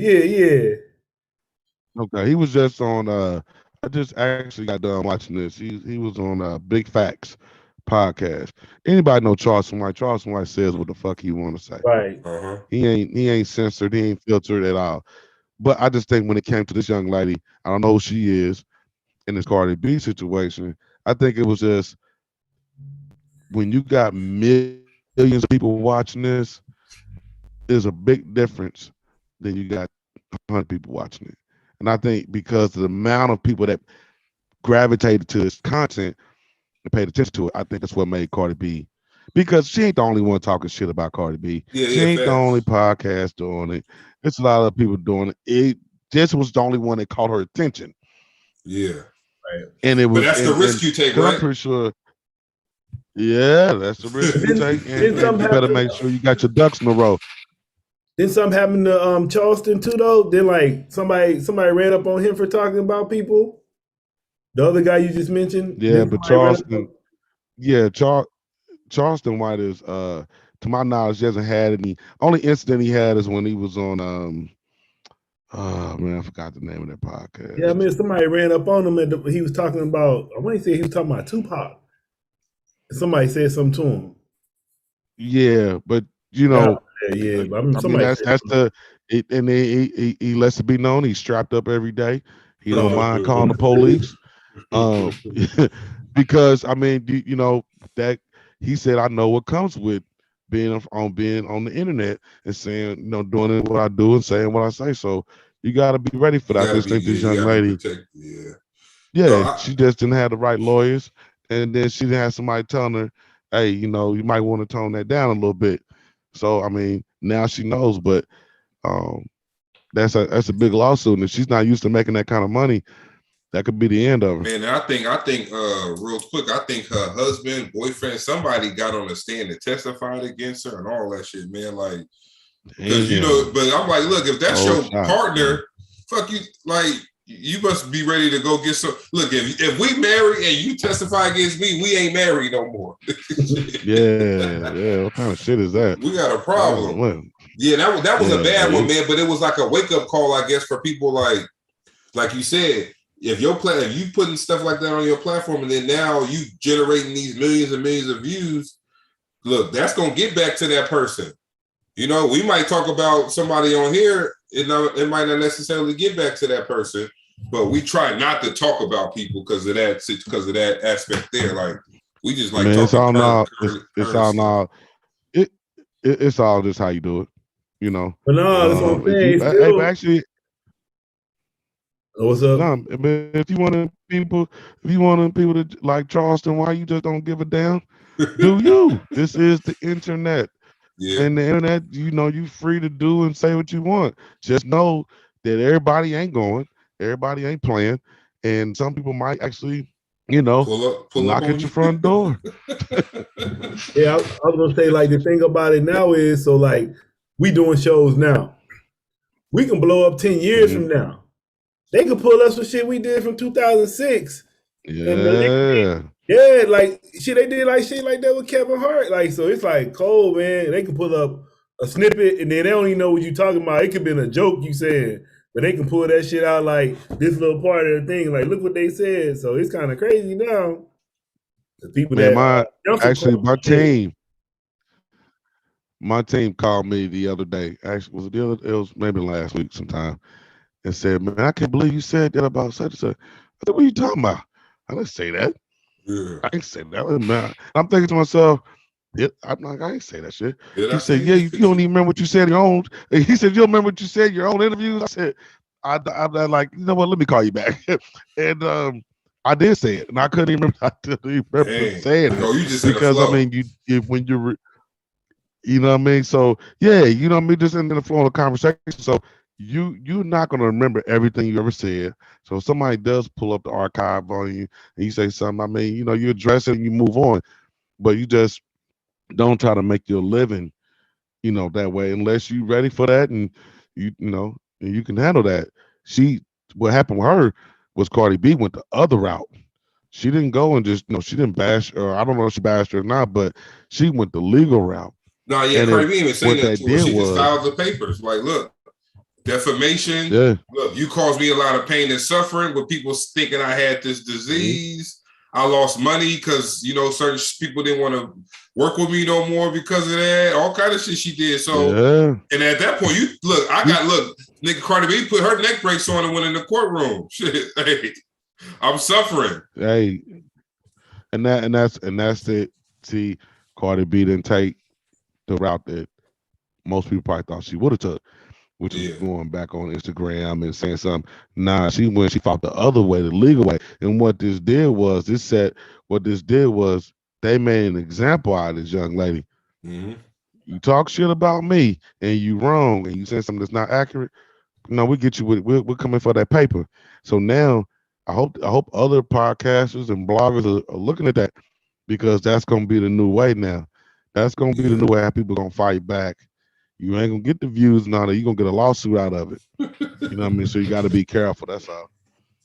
Okay, he was just on. I just actually got done watching this. He was on Big Facts podcast. Anybody know Charleston White? Charleston White says what the fuck he want to say. Right. Uh-huh. He ain't censored. He ain't filtered at all. But I just think when it came to this young lady, I don't know who she is in this Cardi B situation. I think it was just when you got millions of people watching this, there's a big difference than you got 100 people watching it. And I think because of the amount of people that gravitated to this content and paid attention to it, I think that's what made Cardi B. Because she ain't the only one talking shit about Cardi B. She ain't the only podcast doing it. It's a lot of people doing it. This was the only one that caught her attention. Yeah. Right. And it was. But that's the risk you take, right? I'm pretty sure. Yeah, that's the risk you take. And you better make sure you got your ducks in a row. Then something happened to Charleston too, though. Then like somebody ran up on him for talking about people. The other guy you just mentioned. Yeah, but Charleston. Yeah, Charleston White is, to my knowledge, he hasn't had any. Only incident he had is when he was on. Oh man, I forgot the name of that podcast. Yeah, I mean somebody ran up on him he was talking about. I want to say he was talking about Tupac. Somebody said something to him. Yeah, but you know. Yeah, but I mean that's and he lets it be known he's strapped up every day. He don't mind calling the police. Um, because I mean, you know that he said I know what comes with being on the internet and saying, you know, doing what I do and saying what I say. So you got to be ready for You that. I gotta just be, think yeah, this you young gotta be lady, protected. Yeah. No, yeah, she just didn't have the right lawyers, and then she didn't have somebody telling her, hey, you know, you might want to tone that down a little bit. So I mean, now she knows, but um, that's a big lawsuit, and if she's not used to making that kind of money, that could be the end of her. man, I think, real quick, I think her husband, boyfriend, somebody got on the stand and testified against her and all that shit, man. Like, because you know, Damn. but I'm like, look, if that's Oh, your shot. partner, fuck you, like. You must be ready to go get some. Look, if we marry and you testify against me, we ain't married no more. Yeah. What kind of shit is that? We got a Oh, problem. man. Yeah, that was a bad one, Yeah. man. But it was like a wake up call, I guess, for people like you said. If you putting stuff like that on your platform, and then now you generating these millions and millions of views, look, that's gonna get back to that person. You know, we might talk about somebody on here, it might not necessarily get back to that person, but we try not to talk about people because of that aspect there. Like we just like Man, it's talking all current, now. It's all stuff. now. It's all just how you do it. You know. But no, that's what I'm If saying. you, It's hey, but still, actually, what's up? no. But if you want people to like Charleston, why you just don't give a damn? Do you? This is the internet. Yeah. And the internet, you know, you free to do and say what you want. Just know that everybody ain't going, everybody ain't playing, and some people might actually, you know, Pull up knock on at your you. front door. Yeah, I was gonna say like the thing about it now is so like we doing shows now. We can blow up 10 years from Mhm. now. They could pull us for shit we did from 2006. And Yeah, yeah, like shit, they did like shit like that with Kevin Hart. Like, so it's like cold, man. They can pull up a snippet and then they don't even know what you're talking about. It could be a joke you said, but they can pull that shit out like this little part of the thing. Like, look what they said. So it's kind of crazy now. The people man. that My cancel actually, culture shit. my team called me the other day. Actually, was it the other? It was maybe last week sometime, and said, "Man, I can't believe you said that about such and such." I said, "What are you talking about? I didn't say that. Yeah. I ain't say that." Man. I'm thinking to myself. I'm like, I ain't say that shit. Did He I said, say yeah, you it? don't even remember what you said in your own. He said, you don't remember what you said in your own interviews. I said, I'm like, you know what? Let me call you back. And I did say it, and I couldn't even remember. I didn't even remember Dang. saying it Oh, you just in the because I flow. mean, when you know what I mean. So yeah, you know what I mean. Just in the flow of the conversation. So you're not gonna remember everything you ever said. So if somebody does pull up the archive on you and you say something, I mean, you know, you address it and you move on, but you just don't try to make your living, you know, that way unless you ready for that and you know and you can handle that. She What happened with her was Cardi B went the other route. She didn't go and just, you know, she didn't bash, or I don't know if she bashed her or not, but she went the legal route. No, yeah, And Cardi then B even saying what that that to her. did She just was, filed the papers. Like, look, defamation. yeah, Look, you caused me a lot of pain and suffering with people thinking I had this mhm, disease. I lost money because you know certain people didn't want to work with me no more because of that. All kind of shit she did. So, yeah. and at that point, you look, nigga Cardi B put her neck brace on and went in the courtroom. Shit, hey, I'm suffering. Hey, and that's it. See, Cardi B didn't take the route that most people probably thought she would have took, which was Yeah, going back on Instagram and saying something. Nah, she fought the other way, the legal way. And what this did was they made an example out of this young lady. mm-hmm. You talk shit about me and you wrong and you say something that's not accurate. No, we get you with we're coming for that paper. So now I hope other podcasters and bloggers are looking at that because that's gonna be the new way now. That's gonna be the Yeah. new way how people gonna fight back. You ain't gonna get the views and all that. You're gonna get a lawsuit out of it. You know what I mean? So you got to be careful. That's all.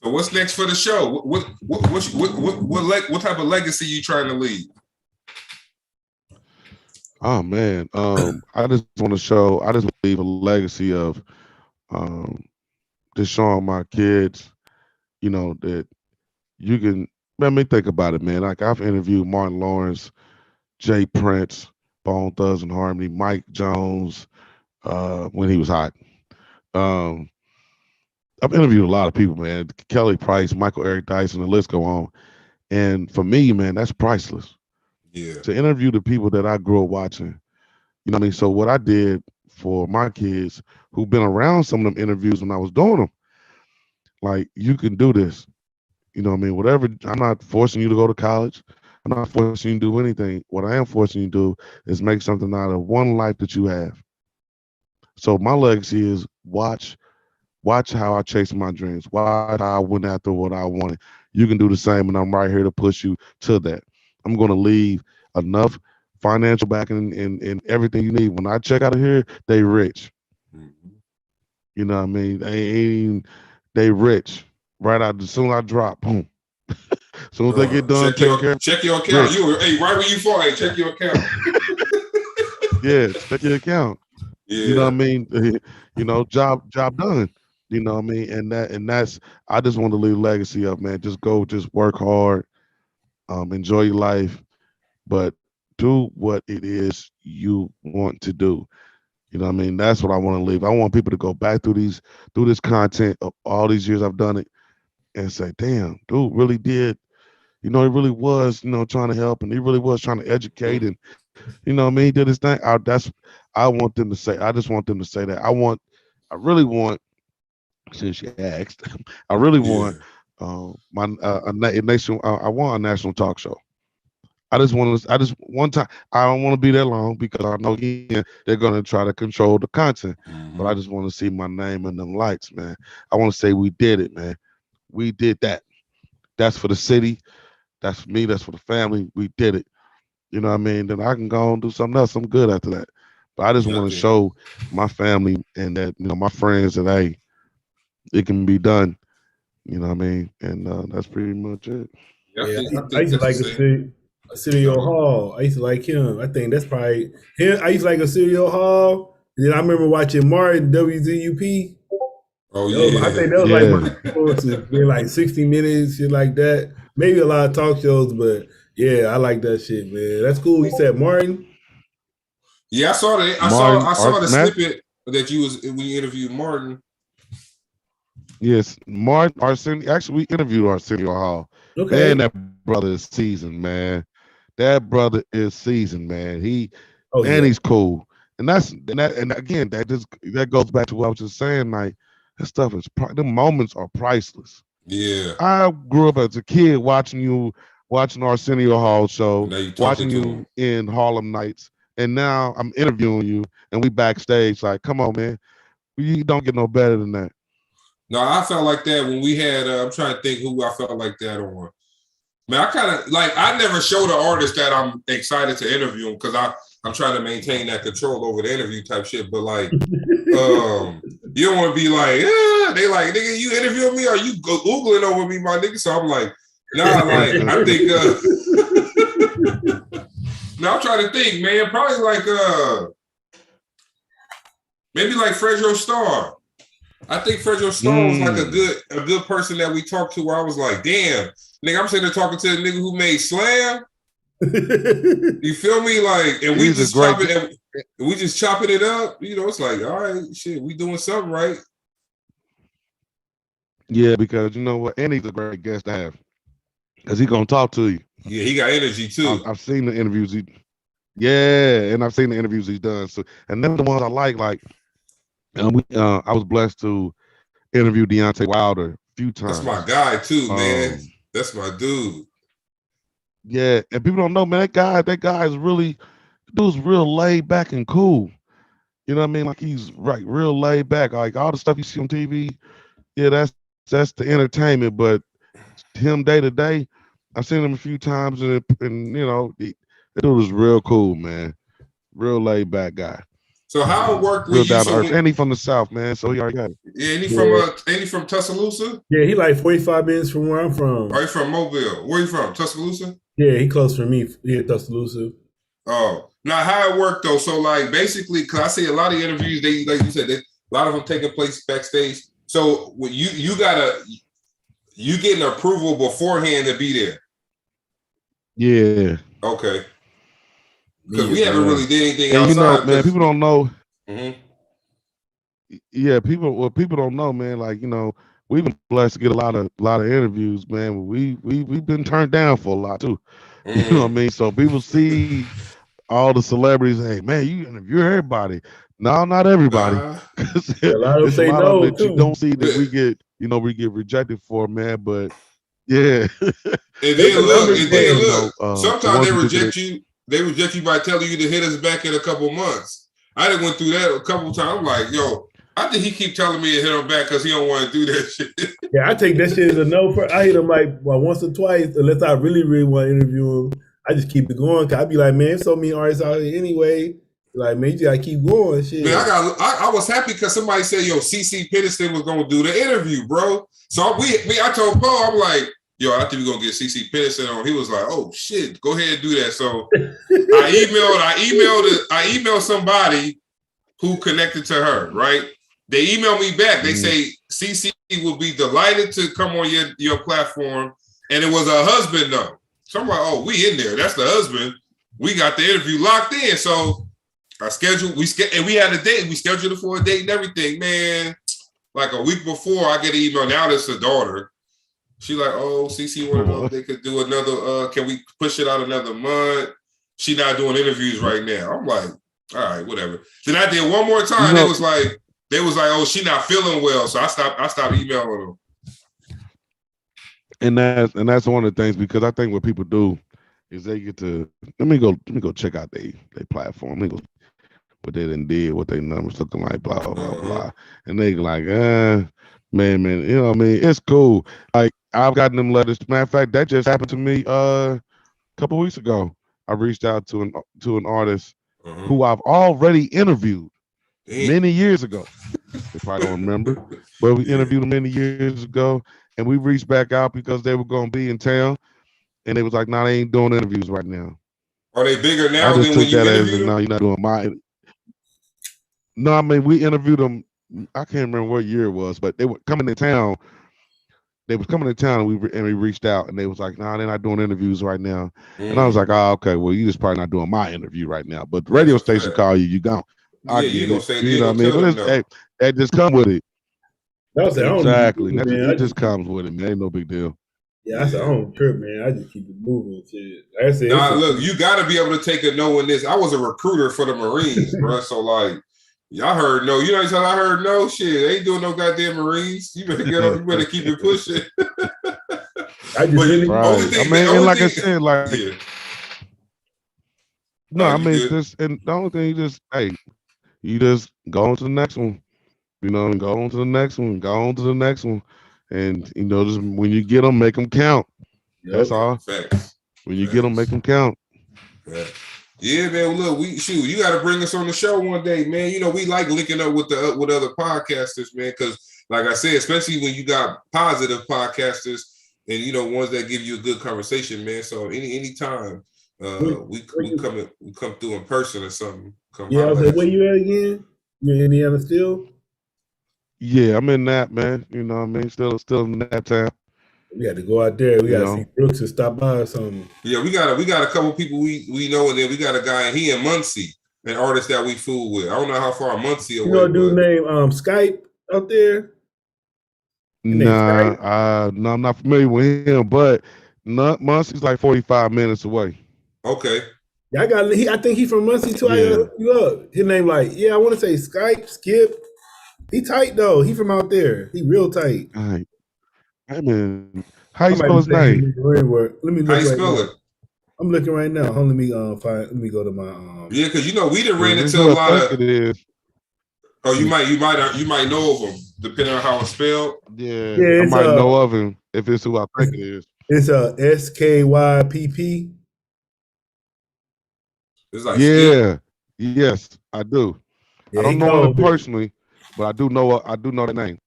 So what's next for the show? What type of legacy you trying to leave? Oh man, I just want to show. I just leave a legacy of um, just showing my kids, you know, that you can. Let me think about it, man. Like I've interviewed Martin Lawrence, Jay Prince, Bone Thugs and Harmony, Mike Jones, when he was hot. Um, I've interviewed a lot of people, man. Kelly Price, Michael Eric Dyson, the list go on. And for me, man, that's priceless. Yeah. To interview the people that I grew up watching. You know what I mean? So what I did for my kids who've been around some of them interviews when I was doing them, like, you can do this. You know what I mean? Whatever, I'm not forcing you to go to college. I'm not forcing you to do anything. What I am forcing you to do is make something out of one life that you have. So my legacy is watch how I chased my dreams. Watch how I went after what I wanted. You can do the same, and I'm right here to push you to that. I'm going to leave enough financial backing and everything you need. When I check out of here, they rich. Mm-hmm. You know what I mean? They rich. Right out as soon as I drop, boom. As soon as they get done taking care of check your account. rich. Hey, right where you fall, hey, check your account. Yeah, check your account. Yeah. You know what I mean? You know, job done. You know what I mean? And that's I just want to leave a legacy of, man. Just work hard, enjoy your life, but do what it is you want to do. You know what I mean? That's what I want to leave. I want people to go back through this content of all these years I've done it and say, damn, dude really did. You know, he really was, trying to help, and he really was trying to educate, and you know what I mean? He did his thing. I want them to say. I just want them to say that. I really want. Since you asked, I really want a nation. I want a national talk show. I just want to. I just one time. I don't want to be that long because I know again they're going to try to control the content. But I just want to see my name in them lights, man. I want to say we did it, man. We did that. That's for the city. That's for me. That's for the family. We did it. You know what I mean? Then I can go and do something else. I'm good after that. But I just want to show my family and that, my friends that, hey, it can be done. You know what I mean? And that's pretty much it. Yeah, I used to like Arsenio Hall. I used to like him. I think that's probably him. I used to like Arsenio Hall. And then I remember watching Martin WZUP. Oh yeah, I think that was like my influences, being like 60 Minutes, shit like that. Maybe a lot of talk shows, but yeah, I like that shit, man. That's cool. You said Martin. Yeah, I saw that. I saw the snippet that you was when you interviewed Martin. Yes, Martin Arsenio. Actually, we interviewed Arsenio Hall. Okay. Man, that brother is seasoned, man. That brother is seasoned, man. He's cool. And again, that goes back to what I was just saying. Like, that stuff is the moments are priceless. Yeah. I grew up as a kid watching Arsenio Hall show, watching you in Harlem Nights, and now I'm interviewing you, and we backstage. Like, come on, man, you don't get no better than that. No, I felt like that when we had. I'm trying to think who I felt like that on. Man, I kind of like. I never show the artist that I'm excited to interview them because I'm trying to maintain that control over the interview type shit. But like, you don't want to be like, they like, nigga, you interviewing me or you Googling over me, my nigga? So I'm like, nah, like, I think, now I'm trying to think, man, probably like, maybe like Fredro Starr. I think Fredro Starr was like a good person that we talked to where I was like, damn, nigga, I'm sitting there talking to the nigga who made Slam. You feel me? Like, and we just chopping it up. You know, it's like, all right, shit, we doing something right. Yeah, because you know what, and he's a great guest to have, because he's gonna talk to you. Yeah, he got energy too. I've seen the interviews. I've seen the interviews he's done. So, and then the ones I like, I was blessed to interview Deontay Wilder a few times. That's my guy too, man. That's my dude. Yeah, and people don't know, man. That guy is dude's real laid back and cool. You know what I mean? Like, he's real laid back. Like, all the stuff you see on TV, yeah, that's the entertainment. But him day to day, I've seen him a few times, and you know, that dude is real cool, man. Real laid back guy. So how it worked real down to earth, and he from the South, man. So he already got it. Yeah, and he from Tuscaloosa? Yeah, he like 45 minutes from where I'm from. Oh, he from Mobile. Where you from? Tuscaloosa? Yeah, he close from me. Yeah, Tuscaloosa. Oh, now how it worked though? So like basically, because I see a lot of interviews, they like you said, a lot of them taking place backstage. So when you getting approval beforehand to be there. Yeah. Okay. Because we haven't really did anything outside. You know, man, people don't know. Mm-hmm. yeah, people don't know, man. Like, we've been blessed to get a lot of interviews, man. But we've been turned down for a lot too. You know what I mean? So people see all the celebrities, hey man, you interview everybody. No, not everybody. A lot of them It's a say lot of them no that you too. don't see that we get rejected for, man. But yeah. And It's then a look, numbers game. the sometimes ones they who did reject you. They reject you by telling you to hit us back in a couple months. I done went through that a couple times. I'm like, yo, I think he keep telling me to hit him back because he don't want to do that shit. Yeah, I take that shit as a no. I hit him like once or twice, unless I really, really want to interview him. I just keep it going. Cause I be like, man, there's so many artists out here anyway. Like, man, you gotta keep going. Shit. Man, I was happy because somebody said, yo, CC Peniston was gonna do the interview, bro. So I told Paul, I'm like, yo, I think we're gonna get CC Peniston on. He was like, oh shit, go ahead and do that. So I emailed somebody who connected to her, right? They emailed me back. They say CC will be delighted to come on your platform. And it was her husband though. So I'm like, oh, we in there. That's the husband. We got the interview locked in. So and we had a date. We scheduled it for a date and everything, man. Like a week before, I get an email. Now it's the daughter. She like, oh, CC want to know if they could do another. Can we push it out another month? She not doing interviews right now. I'm like, all right, whatever. Then I did one more time. They was like, oh, she not feeling well. So I stopped emailing them. And that's one of the things, because I think what people do is they get to let me go check out their platform. Let me go what they done did, what their numbers looking like, blah blah blah. And they like, man, you know what I mean? It's cool. Like, I've gotten them letters. Matter of fact, that just happened to me a couple weeks ago. I reached out to an artist who I've already interviewed many years ago. If I don't remember, but we interviewed them many years ago, and we reached back out because they were going to be in town, and they was like, "No, they ain't doing interviews right now." Are they bigger now I just than when took you that as, interviewed them? no, you're not doing my. No, I mean, we interviewed them. I can't remember what year it was, but they were coming to town. They was coming to town, and we reached out, and they was like, "No, they're not doing interviews right now." And I was like, "Oh, okay. Well, you just probably not doing my interview right now." But the radio station call you, you gone. I get it. You know what I mean? But that just come with it. Exactly. It just comes with it, man. Ain't no big deal. Yeah, I said, I don't trip, man. I just keep it moving. Shit. Like I said, look, you got to be able to take a no in this. I was a recruiter for the Marines, bro. So like, y'all heard no. You know what I heard no shit. They ain't doing no goddamn Marines. You better get up. You better keep it pushing. I the only thing, you just go on to the next one. You know, and go on to the next one. Go on to the next one. And, just when you get them, make them count. Yep. That's all. Facts. When you get them, make them count. Yeah, man. Look, you got to bring us on the show one day, man. You know, we like linking up with other podcasters, man. Because, like I said, especially when you got positive podcasters and ones that give you a good conversation, man. So anytime we come through in person or something. Yeah, I was like, where you at again? You in Indiana still? Yeah, I'm in that, man. You know what I mean? Still in that town. We got to go out there. We got to see Brooks and stop by or something. Yeah, we got a couple people we know, and then we got a guy, he in Muncie, an artist that we fool with. I don't know how far Muncie away. You know a dude named Skype out there? Nah, no, I'm not familiar with him, but Muncie's like 45 minutes away. Okay. Yeah, I think he's from Muncie too. Yeah. I gotta look you up. His name I want to say Skype, Skip. He tight though. He from out there. He real tight. All right. I mean, how you spell his name? Let me look. How you spell it? I'm looking right now. Let me let me go to my Yeah, because we done ran into a lot of. Oh, you might know of him depending on how it's spelled. Yeah, I might know of him if it's who I think it is. It's SKYPP. It's like yes, I do. Yeah, I don't know him personally, but I do know the name.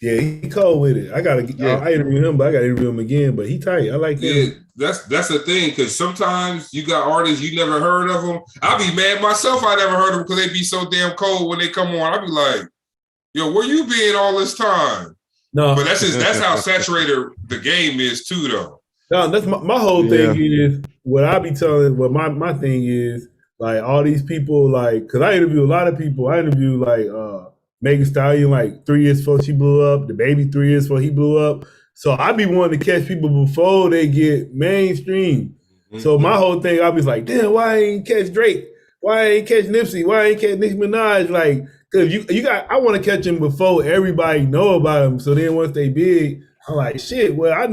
Yeah, he cold with it. I interviewed him, but I gotta interview him again. But he tight. I like him. Yeah, that's the thing, because sometimes you got artists you never heard of them. I'll be mad myself. I never heard of them because they be so damn cold when they come on. I'll be like, yo, where you been all this time? No, but that's how saturated the game is too, though. No, that's my whole thing is what I be telling. What my thing is, like, all these people, like, because I interview a lot of people. I interview like Megan Stallion like 3 years before she blew up. The Baby 3 years before he blew up. So I be wanting to catch people before they get mainstream. So my whole thing, I was like, damn, why I ain't catch Drake? Why I ain't catch Nipsey? Why I ain't catch Nicki Minaj? Like, cause I want to catch them before everybody know about them. So then once they big, I'm like, shit. Well, I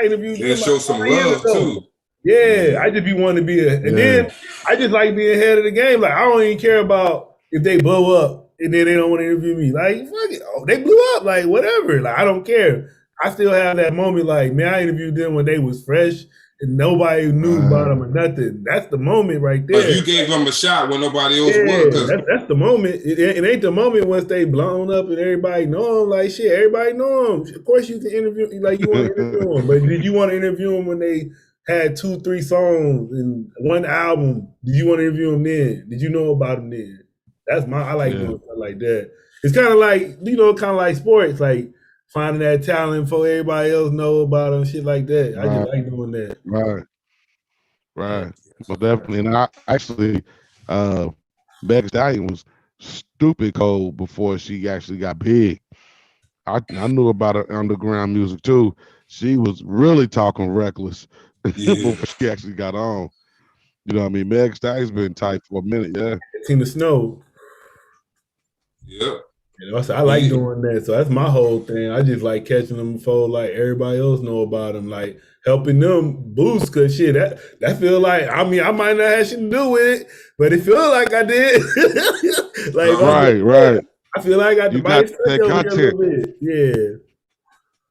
interviewed them. And show some love too. Yeah, I just be wanting to be and then I just like being ahead of the game. Like I don't even care about if they blow up and then they don't want to interview me. Like, fuck it. Oh, they blew up. Like whatever. Like I don't care. I still have that moment. Like man, I interviewed them when they was fresh. And nobody knew about them or nothing. That's the moment right there. But you gave them a shot when nobody else was. That's the moment. It ain't the moment once they blown up and everybody know them. Like shit, everybody know them. Of course you can interview, like you want to interview them. But did you want to interview them when they had 2-3 songs and one album? Did you want to interview them then? Did you know about them then? That's I like doing stuff like that. It's kind of like, kind of like sports, like finding that talent before everybody else know about them, shit like that. I just like doing that. Right. Well, definitely. And I actually, Megan Stallion was stupid cold before she actually got big. I knew about her underground music too. She was really talking reckless before she actually got on. You know what I mean? Megan Stallion's been tight for a minute, yeah. Tina Snow. Yep. I like doing that. So that's my whole thing. I just like catching them before like everybody else know about them, like helping them boost. Cause shit, that feel like I might not have shit to do with it, but it feel like I did. Like right. I feel like I got that content. Yeah.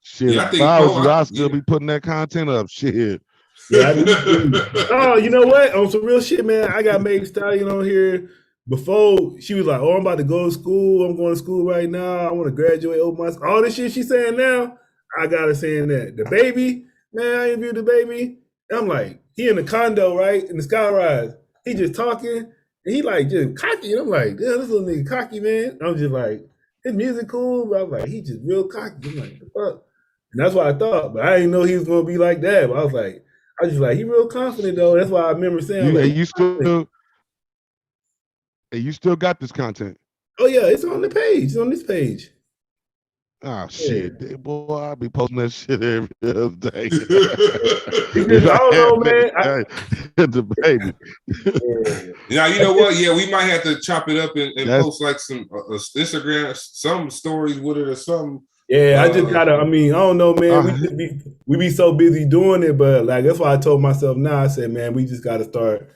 Shit, if I was you, I'd still be putting that content up. Shit. Yeah, oh, you know what? On some real shit, man. I got Megan Stallion on here. Before she was like, "Oh, I'm about to go to school. I'm going to school right now. I want to graduate over my all this shit she's saying now." I got her saying that. The Baby, man, I interviewed the Baby. I'm like, he in the condo, right? In the skyrise. He just talking, and he like just cocky. And I'm like, damn, this little nigga cocky, man. I'm just like, his music cool, but I'm like, he just real cocky. I'm like, the fuck? And that's what I thought, but I didn't know he was gonna be like that. But I was just like, he real confident though. That's why I remember saying, you still got this content? Oh yeah, it's on the page. It's on this page. Oh shit, boy! I'll be posting that shit every other day. I don't know, man. The Baby. Now you know what? Yeah, we might have to chop it up and post like some Instagram, some stories with it or something. Yeah, I just gotta. I don't know, man. We be so busy doing it, but like that's why I told myself now. I said, man, we just gotta start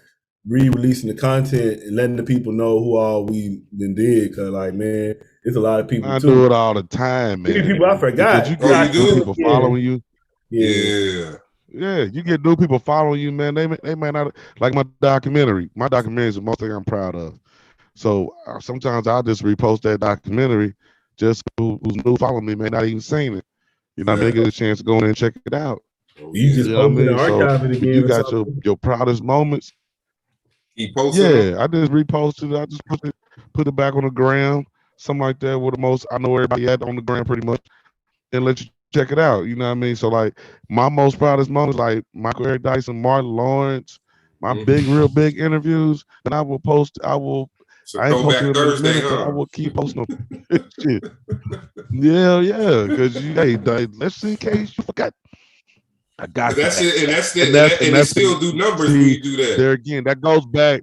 re-releasing the content and letting the people know who all we did. Cause like, man, it's a lot of people. I do it all the time, man. People I forgot. You get new people following you. Yeah. You get new people following you, man. They might not like my documentary. My documentary is the most thing I'm proud of. So sometimes I'll just repost that documentary. Just who's new following me, man, not even seen it. You know, they get a chance to go in and check it out. You just open the archive it again. You got your proudest moments. He posted. Yeah, I just reposted it. I just put it back on the gram, something like that. With the most I know everybody had on the gram pretty much, and let you check it out. You know what I mean? So like my most proudest moments, like Michael Eric Dyson, Martin Lawrence, my real big interviews, and I will post. So I ain't posting Thursday, I will keep posting them. Shit. Yeah, because let's in case you forgot. I got that's it, and they still do numbers when you do that. There again, that goes back.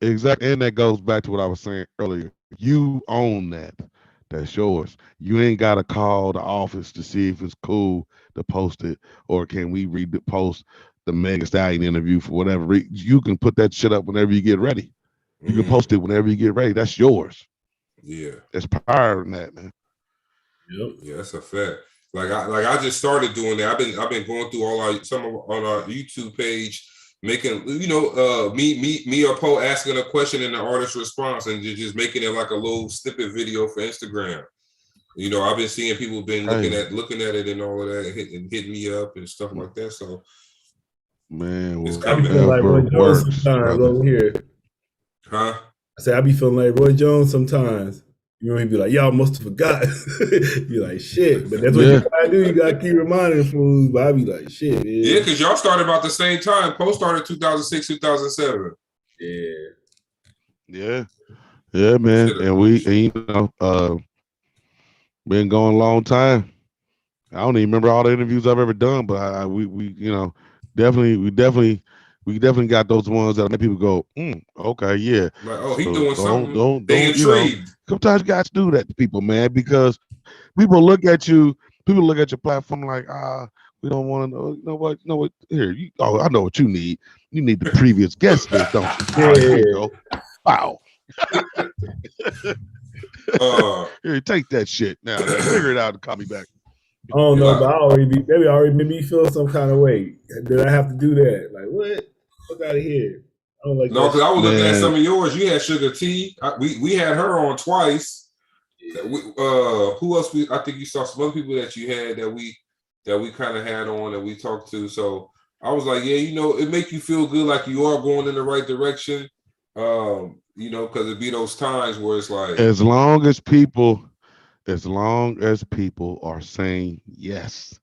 Exactly, and that goes back to what I was saying earlier. You own that. That's yours. You ain't got to call the office to see if it's cool to post it, or can we post the Megan Stallion interview for whatever reason. You can put that shit up whenever you get ready. You can post it whenever you get ready. That's yours. Yeah, there's power in that, man. Yep. Yeah, that's a fact. Like I just started doing that. I've been going through on our YouTube page, making me or Poe asking a question and the artist response, and just making it like a little snippet video for Instagram. You know, I've been seeing people been looking at it and all of that, and hitting me up and stuff like that. So, man, I be feeling like Roy Jones sometimes over here. Huh? I say I be feeling like Roy Jones sometimes. You know, he'd be like, y'all must have forgot. Be like, shit. But that's what you gotta do. You gotta keep reminding fools. But I be like, shit. Man. Yeah, because y'all started about the same time. Post started 2006, 2007. Yeah, Yeah, man. And been going a long time. I don't even remember all the interviews I've ever done, but we definitely got those ones that make people go, okay, yeah. Like, oh, he So doing something. They don't, intrigued. sometimes you got to do that to people, man, because people look at your platform like, we don't want to know. You know what? Here, I know what you need. You need the previous guest list, don't you? All right, here you go. Wow. Here, take that shit now. Figure it out and call me back. I don't know, Like, but they already made me feel some kind of way. Did I have to do that? Like, what? Fuck out of here. I don't like no, that. because I was looking at Man. some of yours. You had Sugar T. We had her on twice. Who else? I think you saw some other people that you had that we kind of had on and we talked to. So I was like, yeah, it make you feel good, like you are going in the right direction. Because it be those times where it's like, as long as people are saying yes,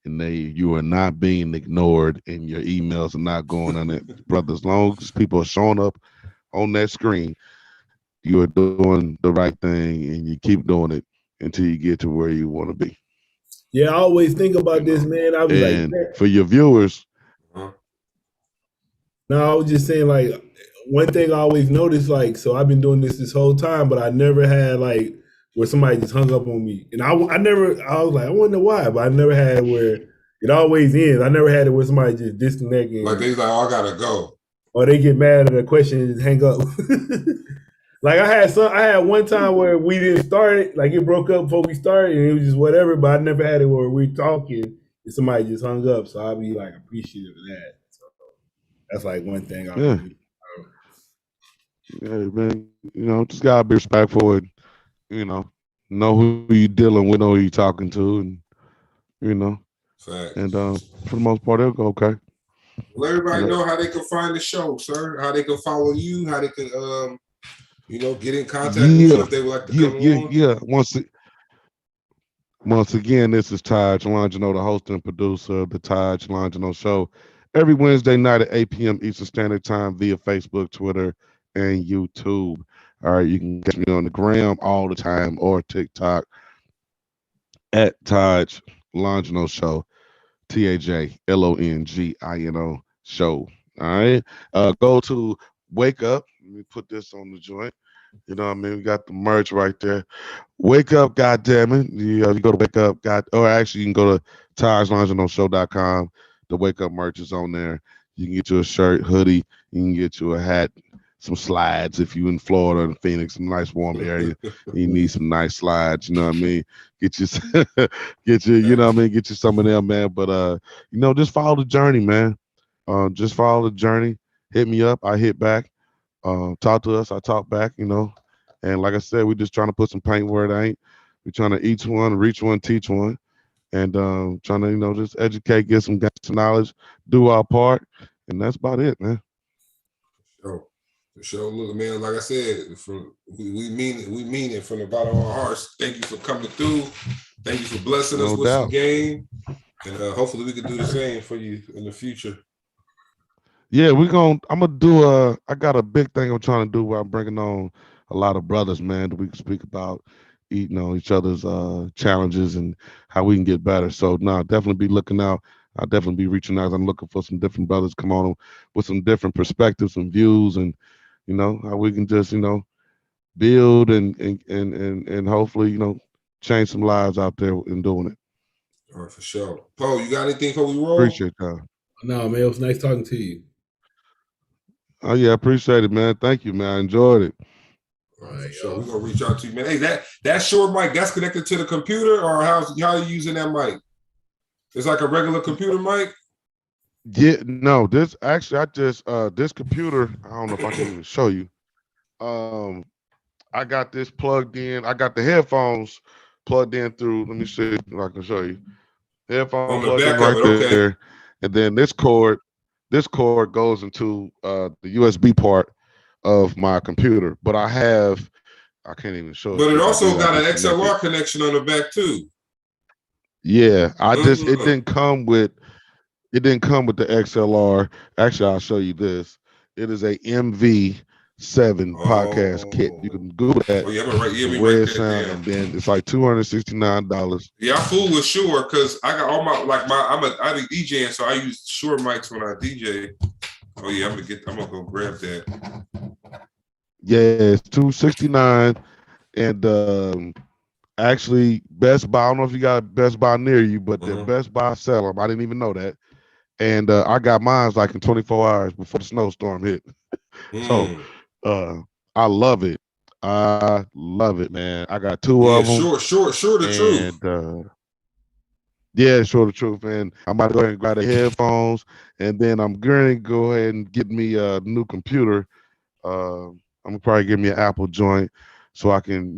and you are not being ignored, and your emails are not going on it, brother. As long as people are showing up on that screen, you are doing the right thing, and you keep doing it until you get to where you want to be. Yeah, I always think about this, man. I was and like, for your viewers, no, I was just saying, like, one thing I always noticed, like, so I've been doing this whole time, but I never had, like, where somebody just hung up on me. And I was like, I wonder why, but I never had where it always ends. I never had it where somebody just disconnecting. Like, they like, oh, I gotta go. Or they get mad at a question and just hang up. Like, I had one time where we didn't start it, like, it broke up before we started, and it was just whatever, but I never had it where we're talking and somebody just hung up. So I'll be, like, appreciative of that. That's like one thing I really man, just gotta be respectful and know who you're dealing with, know who you're talking to, and Fact. and for the most part, they'll go okay. Let everybody know how they can find the show, sir. How they can follow you. How they can get in contact with you if they would like to come on. Yeah. Once again, this is Taj Longino, the host and producer of the Taj Longino Show, every Wednesday night at 8 p.m. Eastern Standard Time via Facebook, Twitter, and YouTube. All right, you can catch me on the gram all the time or TikTok at Taj Longino Show, TAJLONGINO Show. All right, go to Wake Up. Let me put this on the joint. You know what I mean? We got the merch right there. Wake Up, goddammit. You go to Wake Up, or actually you can go to TajLonginoShow.com. The Wake Up merch is on there. You can get you a shirt, hoodie. You can get you a hat, some slides if you in Florida and Phoenix, some nice warm area. You need some nice slides. You know what I mean? Get you some get you some of them, man. But just follow the journey, man. Just follow the journey. Hit me up, I hit back. Talk to us, I talk back, and like I said, we're just trying to put some paint where it ain't. We're trying to each one, reach one, teach one, and trying to just educate, get some knowledge, do our part, and that's about it, man. For sure. Look, man, like I said, we mean it from the bottom of our hearts. Thank you for coming through. Thank you for blessing us with some game, and hopefully we can do the same for you in the future. Yeah, I'm gonna do I got a big thing I'm trying to do where I'm bringing on a lot of brothers, man, that we can speak about each other's challenges and how we can get better. So definitely be looking out. I'll definitely be reaching out. I'm looking for some different brothers come on with some different perspectives and views, and how we can just build and hopefully change some lives out there in doing it. All right, for sure. Poe, you got anything before we roll? Appreciate that. No, man, it was nice talking to you. Oh yeah, I appreciate it, man. Thank you, man. I enjoyed it. All right, so we're gonna reach out to you, man. Hey, that short mic, that's connected to the computer, or how are you using that mic? It's like a regular computer mic. Yeah, no, this actually I just this computer, I don't know if I can even show you. I got this plugged in. I got the headphones plugged in through. Let me see if I can show you. Headphones on the plugged back in right of it, there. And then this cord goes into the USB part of my computer. But I can't even show it. But it also got an XLR connection on the back too. Yeah, it didn't come with the XLR. Actually, I'll show you this. It is a MV podcast kit. You can Google that. Oh yeah, I'm right. Yeah, we Red write that Sound, down. and then it's like $269. Yeah, I fool with Shure because I got all I be DJing, so I use Shure mics when I DJ. Oh yeah, I'm gonna go grab that. Yeah, it's $269, and actually Best Buy. I don't know if you got Best Buy near you, but the Best Buy sell them. I didn't even know that, and I got mine like in 24 hours before the snowstorm hit. So I love it. I love it, man. I got two of them. Sure the truth. Yeah, sure the truth, man. I'm about to go ahead and grab the headphones, and then I'm going to go ahead and get me a new computer. I'm gonna probably give me an Apple joint so I can,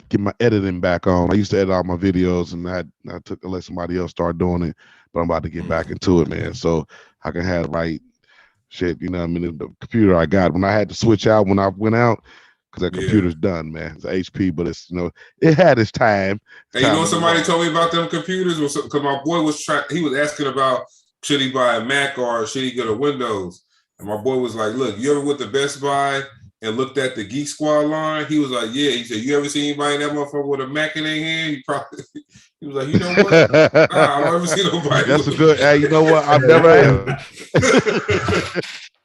get my editing back on. I used to edit all my videos, and I took to let somebody else start doing it, but I'm about to get back into it, man. So I can have right shit, you know what I mean? The computer I got when I had to switch out when I went out, because that computer's done, man. It's HP, but it's, it had its time. Hey, you know what somebody told me about them computers? Because my boy was he was asking about should he buy a Mac or should he get a Windows? And my boy was like, look, you ever went to Best Buy and looked at the Geek Squad line? He was like, yeah. He said, you ever seen anybody in that motherfucker with a Mac in their hand? He was like, you know what? Nah, I don't ever see nobody. That's a good, hey, you know what? I've never had.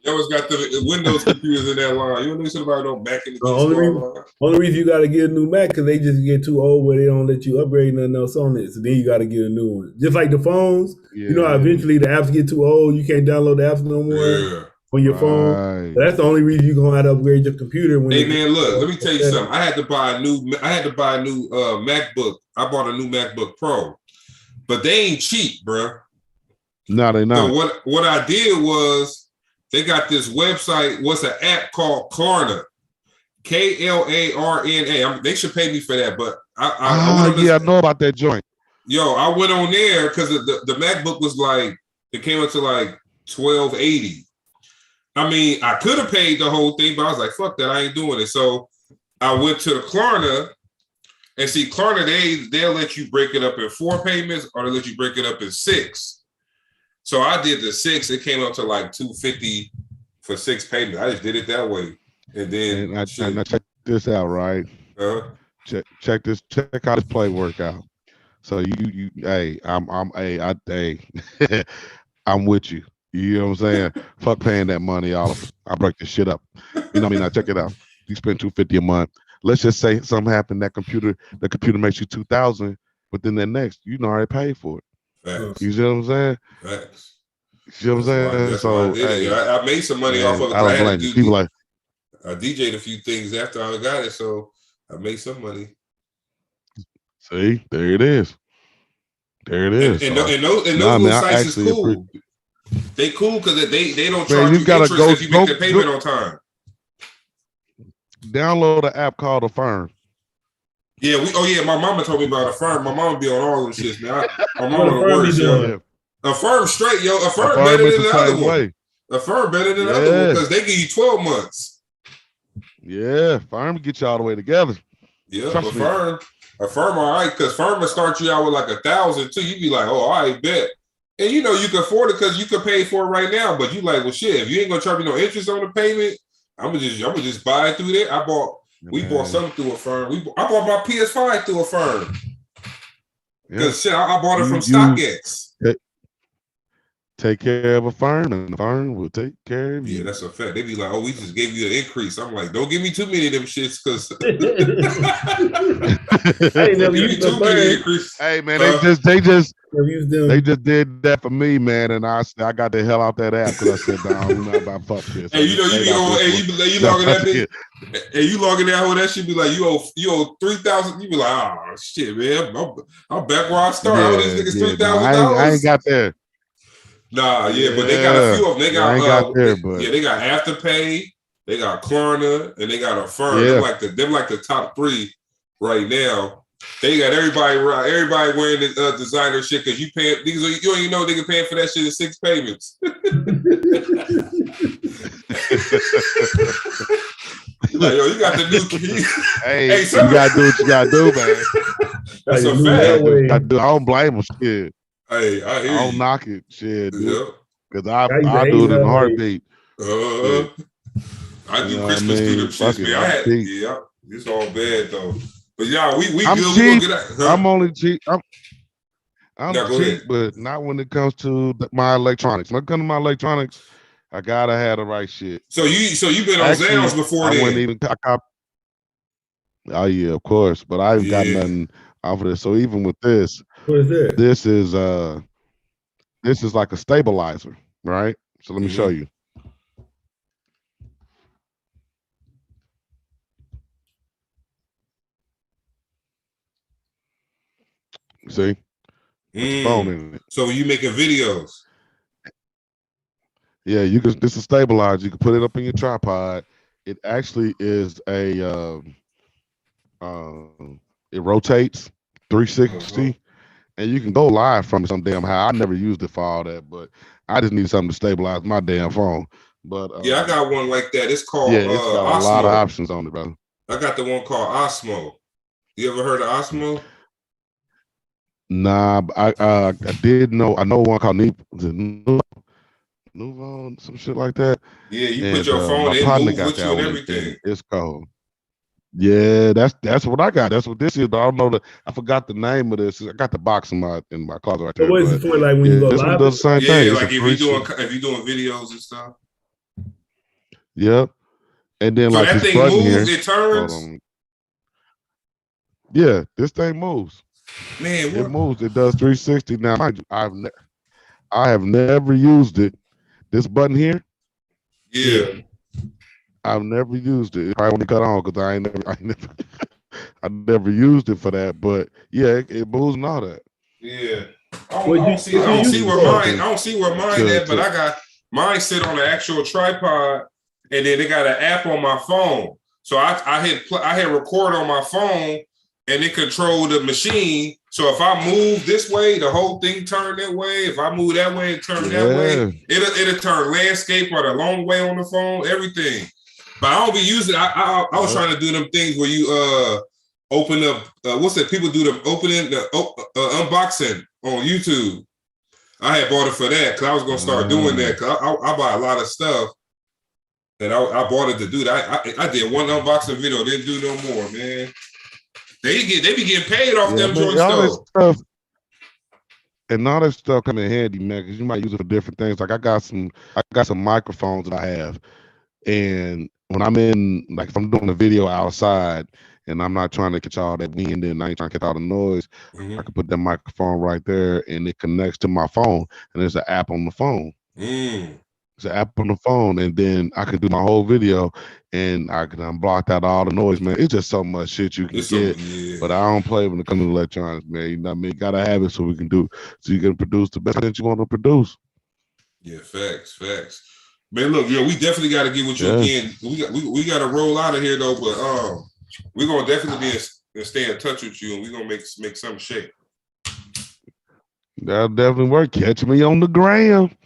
You always got the Windows computers in that line. You don't know something about no Mac in the Geek Squad line. Only reason you got to get a new Mac because they just get too old where they don't let you upgrade nothing else on it. So then you got to get a new one. Just like the phones, you know how eventually the apps get too old. You can't download the apps no more on your phone. So that's the only reason you're gonna have to upgrade your computer. Hey man, look, let me tell you something. I had to buy a new MacBook. I bought a new MacBook Pro, but they ain't cheap, bro. No, they not. So what I did was they got this website. What's an app called Klarna? Klarna. They should pay me for that, but I know about that joint. Yo, I went on there because the MacBook was like, it came up to like $1,280. I mean, I could have paid the whole thing, but I was like, fuck that, I ain't doing it. So I went to the Klarna, and see, Klarna, they'll let you break it up in 4 payments, or they let you break it up in 6. So I did the 6. It came up to like $250 for 6 payments. I just did it that way, and then now check this out, right? Check how this play work out. So you hey, I'm with you. You know what I'm saying? Fuck paying that money off. I break this shit up. You know what I mean? Now check it out. You spend $250 a month. Let's just say something happened. The computer makes you $2,000, but then the next, you already paid for it. Facts. You see what I'm saying? Facts. You know what I'm saying? So I made some money off of it. I don't blame people like I DJ'd a few things after I got it, so I made some money. See, there it is. There it is. And those little sites is cool. They cool because they don't charge you interest if you make the payment on time. Download an app called Affirm. Yeah, my mama told me about Affirm. My mama be on all them shits, man. My mama works, yo. Affirm straight, yo. Affirm better than the other one. Affirm better than the other one because they give you 12 months. Yeah, Affirm get you all the way together. Yeah, Affirm all right, because Affirm will start you out with like 1,000 too. You be like, oh, I bet. And you can afford it because you can pay for it right now. But you like, well, shit, if you ain't gonna charge me no interest on the payment, I'm gonna just buy it through there. We bought something through Affirm. I bought my PS5 through Affirm. Because shit, I bought it from StockX. Take care of Affirm, and Affirm will take care of you. Yeah, that's a fact. They be like, oh, we just gave you an increase. I'm like, don't give me too many of them shits, because I ain't never used too many increase. Hey man, they just did that for me, man, and I got the hell out that app because I said, no, I'm not about fuck this. Hey, you logging that bitch. Hey, you logging that whole that shit be like, you owe 3,000. You be like, oh shit, man, I'm back where I started. All these niggas $3,000. I ain't got there. Nah, but they got a few of them. They got they got Afterpay, they got Klarna, and they got Affirm. Yeah. They're like the top 3 right now. They got everybody wearing the designer shit because you don't even know nigga paying for that shit in 6 payments. Like, yo, you got the new key. Hey, you gotta do what you gotta do, man. That's a fact. I don't blame them. Shit. Hey, I hear I don't you. knock it, shit, dude. Yep. Because I do it in a heartbeat. I do Christmas through them shits, man. Yeah, it's all bad though. But y'all, we I'm good. Cheap. We gonna get out. I'm only cheap. I'm no, cheap, but not when it comes to my electronics. When it comes to my electronics, I gotta have the right shit. So you been on Zales before then? I wouldn't even. Oh yeah, of course. But I haven't got nothing off of this. So even with this, what is that? This is like a stabilizer, right? So let me show you. See? Phone in it. So you making videos? Yeah, you can. This is stabilized. You can put it up in your tripod. It actually is a. It rotates 360, and you can go live from it some damn how. I never used it for all that, but I just need something to stabilize my damn phone. But yeah, I got one like that. It's called it's got Osmo. a lot of options on it, brother. I got the one called Osmo. You ever heard of Osmo? Nah, I did know. I know one called Nuvo, some shit like that. Yeah, you put your phone in, move with you and everything. It's called. Yeah, that's what I got. That's what this is. I don't know I forgot the name of this. I got the box in my closet right there. So what is it for? Like when you go this live? One does the same thing. Like if you're doing videos and stuff. Yep. And then so like that this thing button moves, here, it turns. Yeah, this thing moves. Man, it moves. It does 360. Now, I have never used it. This button here. Yeah. I've never used it. I only cut on because I never used it for that. But yeah, it moves and all that. Yeah. I don't see where mine at, but I got mine sit on the actual tripod, and then they got an app on my phone. So I hit record on my phone, and it control the machine. So if I move this way, the whole thing turn that way. If I move that way, it turn that way. It'll turn landscape or the long way on the phone, everything. But I don't be using. I was trying to do them things where you open up. What's that? People do the opening, the unboxing on YouTube. I had bought it for that because I was gonna start doing that. Cause I buy a lot of stuff, and I bought it to do that. I did one unboxing video, didn't do no more, man. They be getting paid off them joints though. And all that stuff come in handy, man, because you might use it for different things. Like I got some microphones that I have, and when I'm in, like if I'm doing a video outside and I'm not trying to catch all that wind and I ain't trying to catch all the noise, I can put that microphone right there and it connects to my phone, and there's an app on the phone. It's an app on the phone, and then I can do my whole video and I can unblock out all the noise, man. It's just so much shit you can get. But I don't play when it comes to electronics, man. You know what I mean? Gotta have it so you can produce the best that you want to produce. Yeah, facts. Man, look, we definitely got to get with you again. We got to roll out of here though, but we're gonna definitely stay in touch with you, and we're gonna make some shake. That'll definitely work. Catch me on the gram.